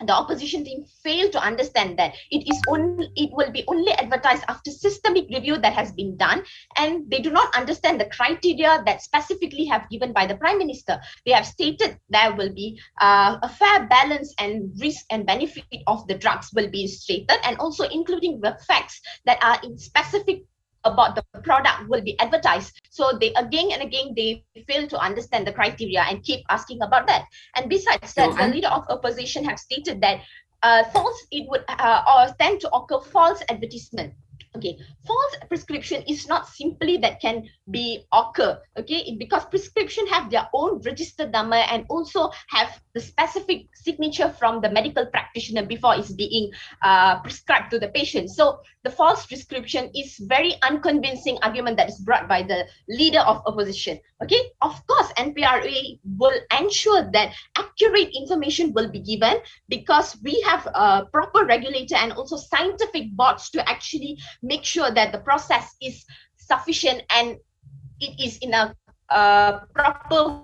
M: opposition team failed to understand that it will be only advertised after systemic review that has been done, and they do not understand the criteria that specifically have given by the Prime Minister. They have stated there will be a fair balance and risk and benefit of the drugs will be stated, and also including the facts that are in specific about the product will be advertised. So they again and again they fail to understand the criteria and keep asking about that. And besides that, the leader of opposition have stated that it would tend to occur false advertisement. Okay, false prescription is not simply that can be occur, okay, because prescription have their own registered number and also have the specific signature from the medical practitioner before it's being prescribed to the patient. So the false prescription is very unconvincing argument that is brought by the leader of opposition. Okay, of course, NPRA will ensure that accurate information will be given because we have a proper regulator and also scientific boards to actually make sure that the process is sufficient and it is in a proper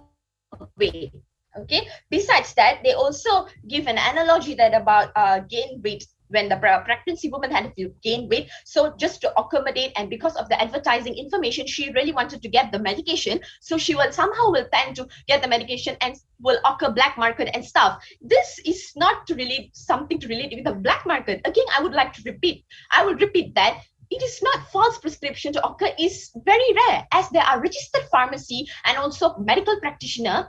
M: way. Okay. Besides that, they also give an analogy that about gain weight when the pregnancy woman had to gain weight. So just to accommodate, and because of the advertising information, she really wanted to get the medication. So she will somehow tend to get the medication and will occur black market and stuff. This is not really something to relate with the black market. Again, I would repeat that it is not false prescription to occur is very rare, as there are registered pharmacy and also medical practitioner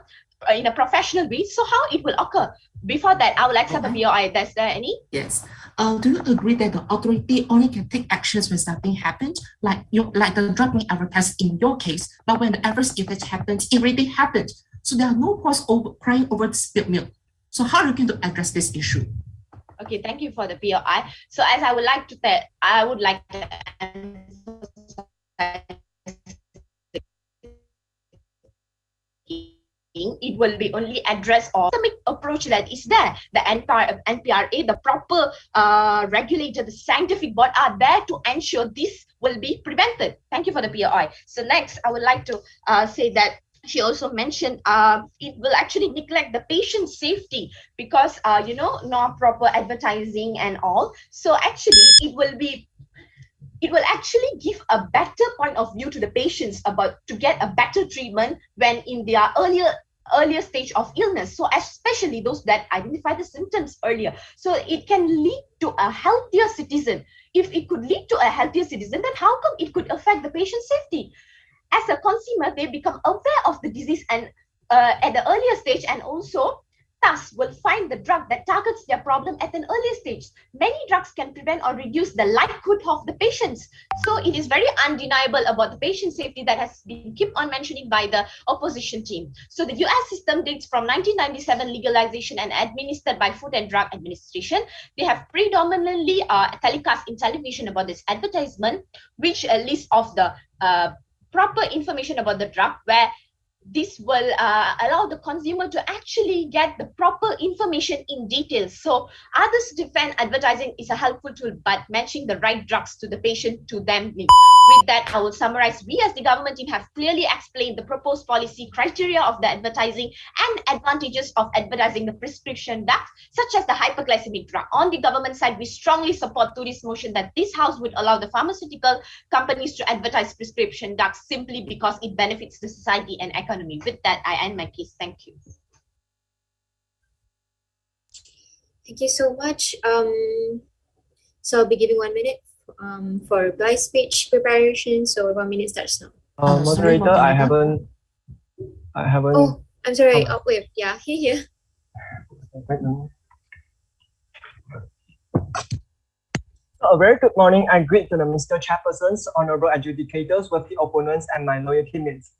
M: in a professional way. So how it will occur? Before that, I would like to have a BOI. Is there any?
L: Yes. Do you agree that the authority only can take actions when something happens, like the drug being advertised in your case, but when the adverse effect happens, it really happened. So there are no cause crying over the spilled milk. So how are you going to address this issue?
M: Okay, thank you for the POI. So as I would like to it will be only addressed or systemic approach that is there. The NPRA, the proper regulator, the scientific board are there to ensure this will be prevented. Thank you for the POI. So next, I would like to say that she also mentioned it will actually neglect the patient safety because no proper advertising and all. So actually it will be it will actually give a better point of view to the patients about to get a better treatment when in their earlier stage of illness. So especially those that identify the symptoms earlier. So it can lead to a healthier citizen. If it could lead to a healthier citizen, then how come it could affect the patient's safety? As a consumer, they become aware of the disease and at the earlier stage, and also thus will find the drug that targets their problem at an earlier stage. Many drugs can prevent or reduce the likelihood of the patients. So it is very undeniable about the patient safety that has been kept on mentioning by the opposition team. So the US system dates from 1997 legalization and administered by Food and Drug Administration. They have predominantly telecast in television about this advertisement, which lists of the proper information about the drug, where this will allow the consumer to actually get the proper information in detail. So others defend advertising is a helpful tool, but matching the right drugs to the patient to them need. With that, I will summarize. We as the government team have clearly explained the proposed policy criteria of the advertising and advantages of advertising the prescription drugs, such as the hyperglycemic drug. On the government side, we strongly support to this motion that this house would allow the pharmaceutical companies to advertise prescription drugs simply because it benefits the society and economy. With that, I end my case. Thank you.
C: Thank you so much. So I'll be giving 1 minute for blind speech preparation. So 1 minute starts now.
N: Moderator, I haven't.
C: Oh, I'm sorry. Oh, wait. Yeah, here.
N: A very good morning and greet to the Mr. Chairpersons, honorable adjudicators, worthy opponents, and my loyal teammates.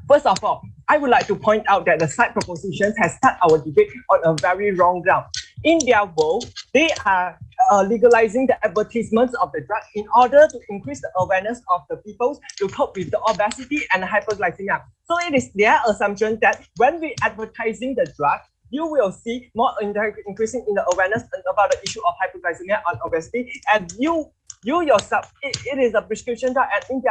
N: First of all, I would like to point out that the side propositions has started our debate on a very wrong ground. In their world, they are legalizing the advertisements of the drug in order to increase the awareness of the people to cope with the obesity and hyperglycemia. So it is their assumption that when we advertising the drug, you will see more increasing in the awareness about the issue of hyperglycemia and obesity, and you yourself, it is a prescription drug, and in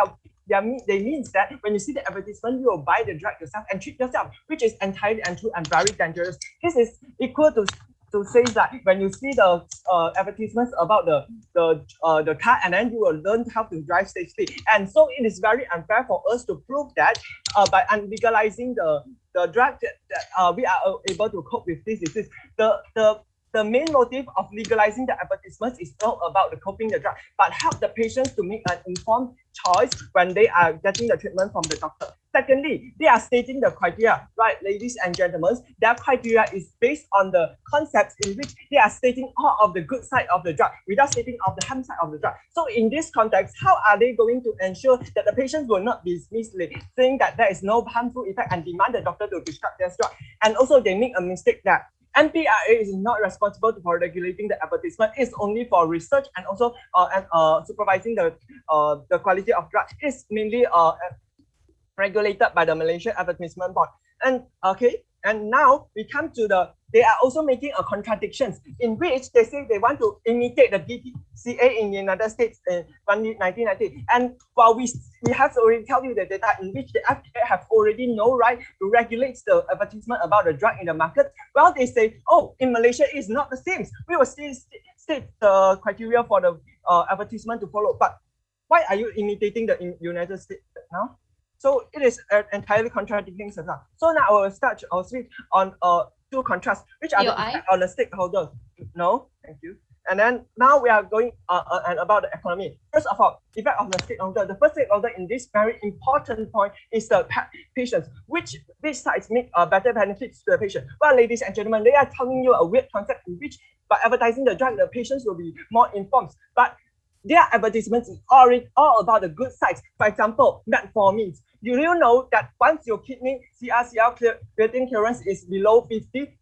N: they means that when you see the advertisement, you will buy the drug yourself and treat yourself, which is entirely untrue and very dangerous. This is equal to say that when you see the advertisements about the car, and then you will learn how to drive safely. And so it is very unfair for us to prove that by legalizing the drug that we are able to cope with this disease. The main motive of legalizing the advertisements is not about the coping the drug, but help the patients to make an informed choice when they are getting the treatment from the doctor. Secondly, they are stating the criteria, right, ladies and gentlemen. Their criteria is based on the concepts in which they are stating all of the good side of the drug without stating of the harm side of the drug. So in this context, how are they going to ensure that the patients will not be misled, saying that there is no harmful effect and demand the doctor to prescribe their drug? And also they make a mistake that MPRA is not responsible for regulating the advertisement. It's only for research and also supervising the quality of drug. It's mainly regulated by the Malaysian Advertisement Board. And now we come to they are also making a contradictions in which they say they want to imitate the DTCA in the United States in 1990. And while we have to already tell you the data in which the FDA have already no right to regulate the advertisement about the drug in the market, well, they say, oh, in Malaysia it's not the same. We will still state the criteria for the advertisement to follow. But why are you imitating the United States now? So it is entirely contradicting stuff. So now I will start or switch on two contrasts, which are the effect on the stakeholders. No, thank you. And then now we are going and about the economy. First of all, effect of the stakeholder. The first stakeholder in this very important point is the patients, which sides make better benefits to the patient. Well, ladies and gentlemen, they are telling you a weird concept in which by advertising the drug, the patients will be more informed. But their advertisements is already all about the good sides. For example, metformin. Do you know that once your kidney CrCl creatine clearance is below 50,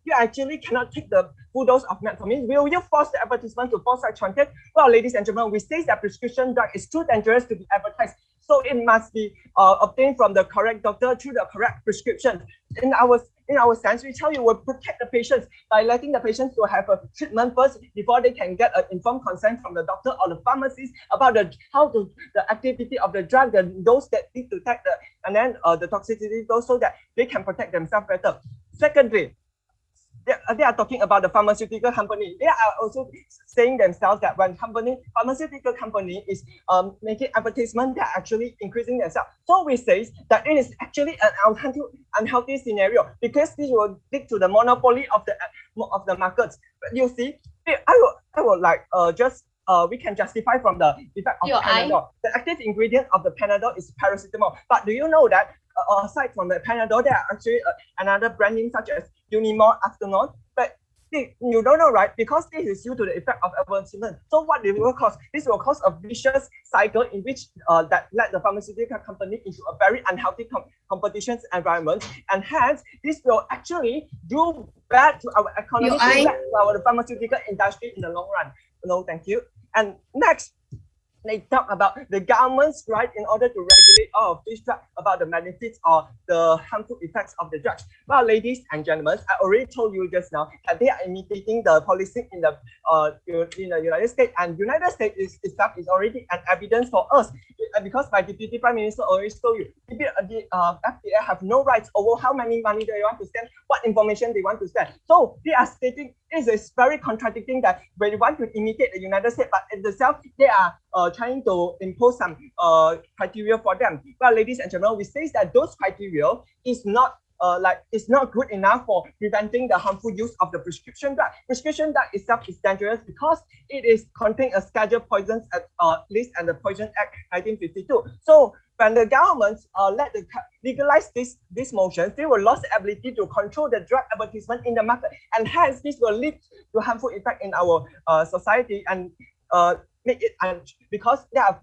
N: you actually cannot take the full dose of metformin? Will you force the advertisement to force content? Well, ladies and gentlemen, we say that prescription drug is too dangerous to be advertised. So it must be obtained from the correct doctor through the correct prescription. In our sense, we tell you we'll protect the patients by letting the patients to have a treatment first before they can get an informed consent from the doctor or the pharmacist about the activity of the drug, the dose that need to take and then the toxicity dose, so that they can protect themselves better. Secondly, they are talking about the pharmaceutical company. They are also saying themselves that when pharmaceutical company is making advertisement, they are actually increasing themselves. So we say that it is actually an unhealthy scenario because this will lead to the monopoly of the markets. But you see, I would like we can justify from the effect of Panadol. The active ingredient of the Panadol is paracetamol. But do you know that aside from the Panadol, there are actually another brand name such as Unimore, Afternon. But you don't know, right? Because this is due to the effect of advertisement. So what it will cause? This will cause a vicious cycle in which that led the pharmaceutical company into a very unhealthy competition environment, and hence this will actually do bad to our economy, bad to our pharmaceutical industry in the long run. No, thank you. And next, they talk about the government's right in order to regulate all of these drugs, about the benefits or the harmful effects of the drugs. Well, ladies and gentlemen, I already told you just now that they are imitating the policy in the United States, and United States itself is already an evidence for us, because my Deputy Prime Minister already told you, the FDA have no rights over how many money they want to spend, what information they want to spend. So they are stating this is very contradicting that when you want to imitate the United States, but in itself they are trying to impose some criteria for them. Well, ladies and gentlemen, we say that those criteria is not it's not good enough for preventing the harmful use of the prescription drug. Prescription drug itself is dangerous because it is contain a scheduled poisons at least and the Poison Act 1952. So when the government legalize this motion, they will lose the ability to control the drug advertisement in the market, and hence this will lead to harmful effect in our society and make it because there are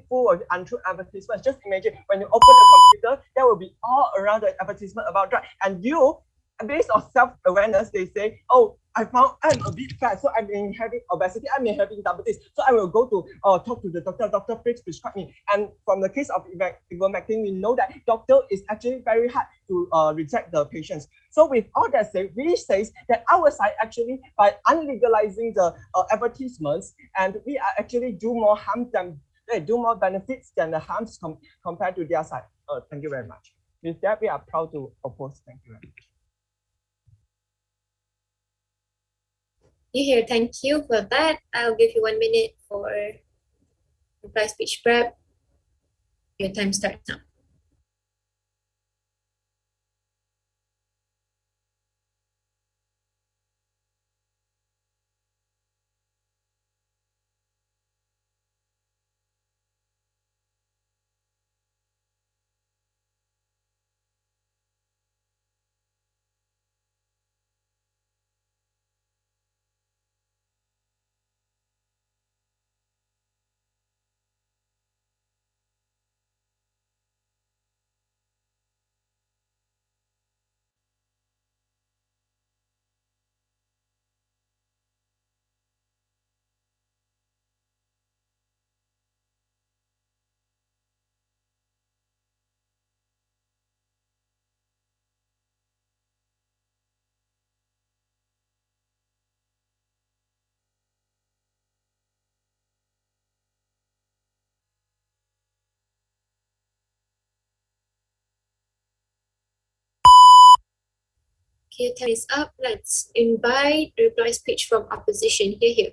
N: full of untrue advertisements. Just imagine when you open the computer, there will be all around the advertisement about drug, and you, based on self-awareness, they say, oh, I'm a bit fat, so I'm having obesity, I'm having diabetes, so I will go to talk to the doctor. Doctor, please prescribe me. And from the case of ivermectin, we know that doctor is actually very hard to reject the patients. So with all that said, we say that our side actually, by unlegalizing the advertisements, and we are actually do more harm than they do more benefits than the harms compared to their side. Thank you very much. With that, we are proud to oppose. Thank you very much.
C: You here, thank you for that. I'll give you 1 minute for reply speech prep. Your time starts now. Okay, time is up. Let's invite reply speech from opposition. Here.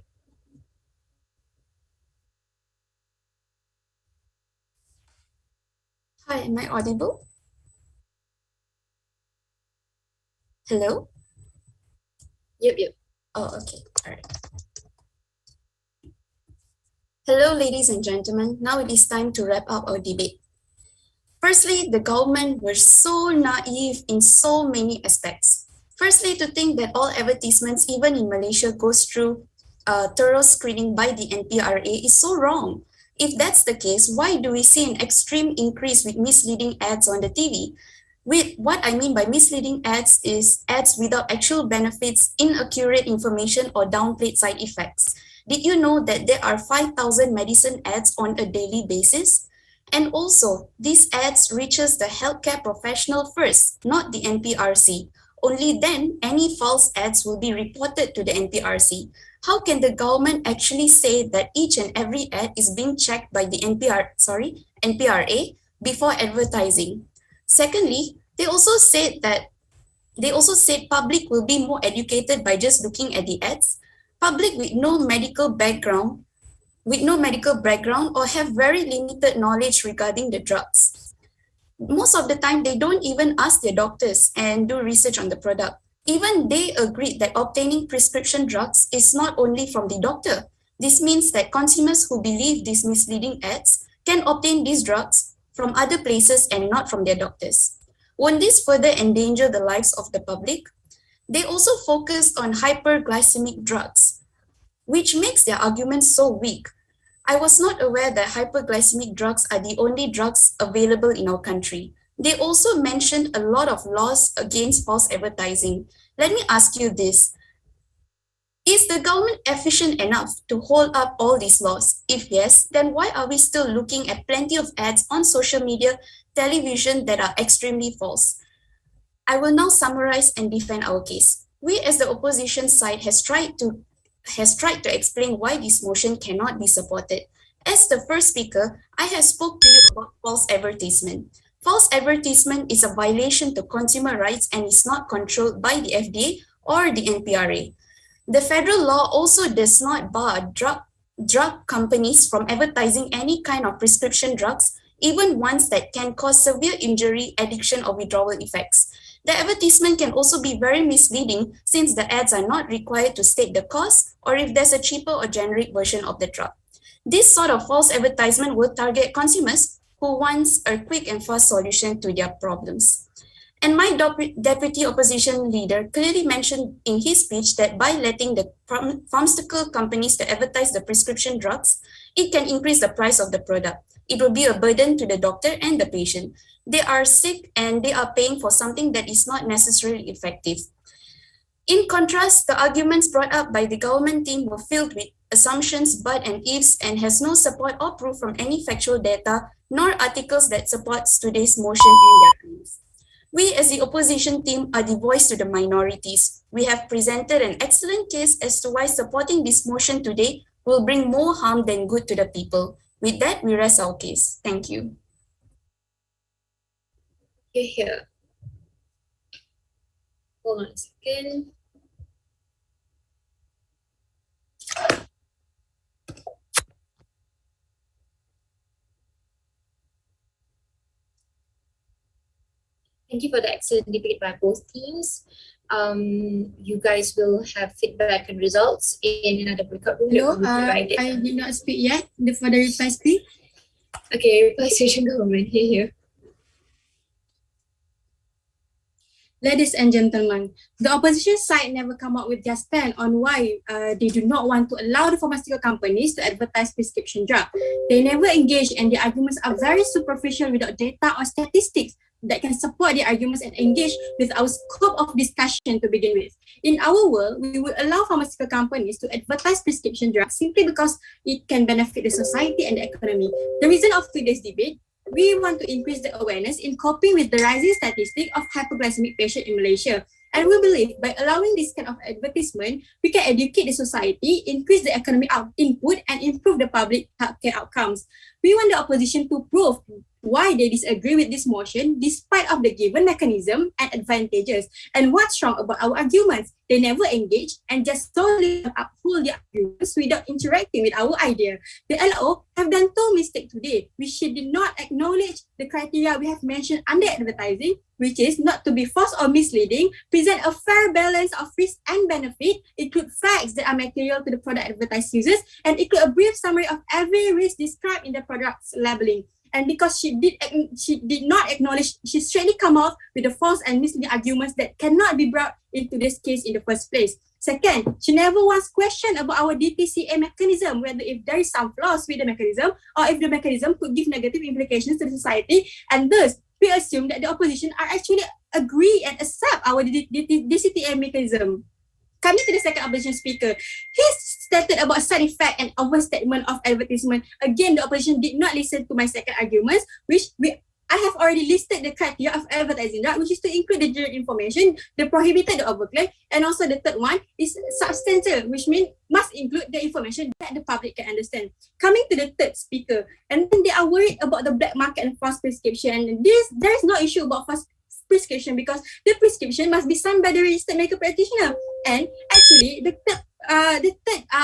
C: Hi, am I audible? Hello? Yep. Oh, okay. All right. Hello, ladies and gentlemen. Now it is time to wrap up our debate. Firstly, the government were so naive in so many aspects. Firstly, to think that all advertisements, even in Malaysia, goes through thorough screening by the NPRA is so wrong. If that's the case, why do we see an extreme increase with misleading ads on the TV? With what I mean by misleading ads is ads without actual benefits, inaccurate information, or downplayed side effects. Did you know that there are 5,000 medicine ads on a daily basis? And also, these ads reaches the healthcare professional first, not the NPRC. Only then, any false ads will be reported to the NPRC. How can the government actually say that each and every ad is being checked by the NPRA before advertising? Secondly, they also said that
J: They also said public will be more educated by just looking at the ads. Public with no medical background or have very limited knowledge regarding the drugs. Most of the time, they don't even ask their doctors and do research on the product. Even they agreed that obtaining prescription drugs is not only from the doctor. This means that consumers who believe these misleading ads can obtain these drugs from other places and not from their doctors. Won't this further endanger the lives of the public? They also focused on hyperglycemic drugs, which makes their argument so weak. I was not aware that hyperglycemic drugs are the only drugs available in our country. They also mentioned a lot of laws against false advertising. Let me ask you this. Is the government efficient enough to hold up all these laws? If yes, then why are we still looking at plenty of ads on social media, television that are extremely false? I will now summarize and defend our case. We as the opposition side has tried to explain why this motion cannot be supported. As the first speaker, I have spoke to you about false advertisement. False advertisement is a violation to consumer rights and is not controlled by the FDA or the NPRA. The federal law also does not bar drug companies from advertising any kind of prescription drugs, even ones that can cause severe injury, addiction, or withdrawal effects. The advertisement can also be very misleading since the ads are not required to state the cost or if there's a cheaper or generic version of the drug. This sort of false advertisement will target consumers who want a quick and fast solution to their problems. And my deputy opposition leader clearly mentioned in his speech that by letting the pharmaceutical companies to advertise the prescription drugs, it can increase the price of the product. It will be a burden to the doctor and the patient. They are sick and they are paying for something that is not necessarily effective. In contrast, the arguments brought up by the government team were filled with assumptions, but and ifs, and has no support or proof from any factual data, nor articles that supports today's motion and their claims. We as the opposition team are the voice to the minorities. We have presented an excellent case as to why supporting this motion today will bring more harm than good to the people. With that, we rest our case. Thank you.
C: Here. Hold on a second. Thank you for the excellent debate by both teams. You guys will have feedback and results in another breakout room.
K: No, I did not speak yet. For the reply speak.
C: Okay, reply station government here.
K: Ladies and gentlemen, the opposition side never come up with their stand on why they do not want to allow the pharmaceutical companies to advertise prescription drugs. They never engage and their arguments are very superficial without data or statistics that can support their arguments and engage with our scope of discussion to begin with. In our world, we would allow pharmaceutical companies to advertise prescription drugs simply because it can benefit the society and the economy. The reason of today's debate, we want to increase the awareness in coping with the rising statistic of hypoglycemic patients in Malaysia. And we believe by allowing this kind of advertisement, we can educate the society, increase the economic input, and improve the public healthcare outcomes. We want the opposition to prove why they disagree with this motion despite of the given mechanism and advantages. And what's wrong about our arguments? They never engage and just solely uphold their arguments without interacting with our idea. The LO have done two mistakes today, which she did not acknowledge the criteria we have mentioned under advertising, which is not to be false or misleading, present a fair balance of risk and benefit, include facts that are material to the product advertised users, and include a brief summary of every risk described in the product's labeling. And because she did not acknowledge, she straightly come out with the false and misleading arguments that cannot be brought into this case in the first place. Second, she never once questioned about our DPCA mechanism, whether if there is some flaws with the mechanism or if the mechanism could give negative implications to the society. And thus, we assume that the opposition are actually agree and accept our DCTA mechanism. Coming to the second opposition speaker, he stated about side effect and overstatement of advertisement. Again, the opposition did not listen to my second arguments, which I have already listed the criteria of advertising drug, which is to include the generic information, the prohibited, the overclaim, and also the third one is substantial, which means must include the information that the public can understand. Coming to the third speaker, and then they are worried about the black market and false prescription. And there is no issue about false prescription because the prescription must be signed by the registered medical practitioner. And actually, the third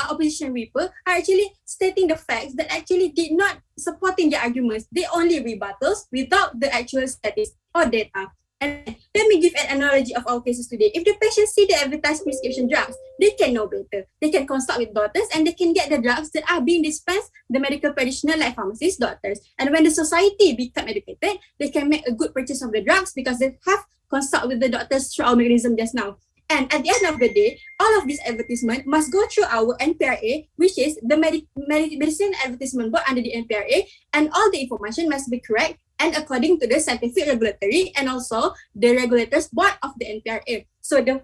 K: opposition paper are actually stating the facts that actually did not supporting their arguments. They only rebuttals without the actual statistics or data. And let me give an analogy of our cases today. If the patient see the advertised prescription drugs, they can know better. They can consult with doctors and they can get the drugs that are being dispensed the medical practitioner like pharmacists, doctors. And when the society become educated, they can make a good purchase of the drugs because they have consult with the doctors through our mechanism just now. And at the end of the day, all of these advertisement must go through our NPRA, which is the Medicine Advertisement Board under the NPRA, and all the information must be correct and according to the scientific regulatory and also the regulators board of the NPRA. So the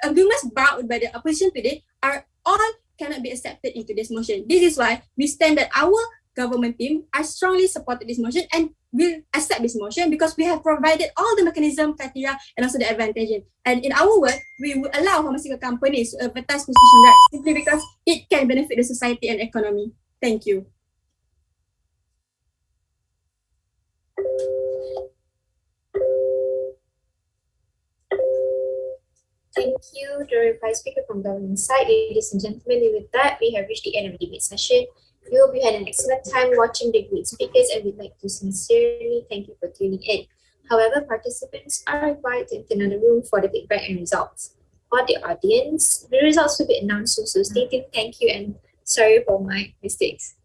K: arguments brought by the opposition today are all cannot be accepted into this motion. This is why we stand that our government team are strongly supported this motion and will accept this motion because we have provided all the mechanism, criteria, and also the advantage. And in our word, we will allow pharmaceutical companies to advertise prescription drugs simply because it can benefit the society and economy. Thank you.
C: Thank you, the reply speaker from government side. Ladies and gentlemen, with that, we have reached the end of the debate session. We hope you had an excellent time watching the great speakers and we'd like to sincerely thank you for tuning in. However, participants are required to enter another room for the feedback and results. For the audience, the results will be announced soon, so stay tuned. Thank you and sorry for my mistakes.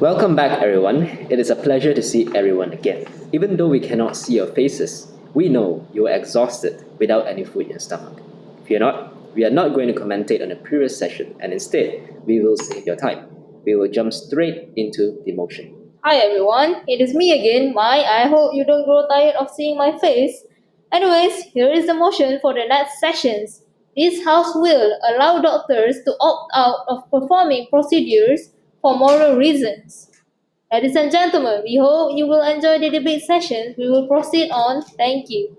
A: Welcome back, everyone. It is a pleasure to see everyone again. Even though we cannot see your faces, we know you are exhausted without any food in your stomach. Fear not, we are not going to commentate on the previous session, and instead, we will save your time. We will jump straight into the motion.
B: Hi everyone, it is me again, Mai. I hope you don't grow tired of seeing my face. Anyways, here is the motion for the next sessions. This House will allow doctors to opt out of performing procedures for moral reasons. Ladies and gentlemen, we hope you will enjoy the debate sessions. We will proceed on. Thank you.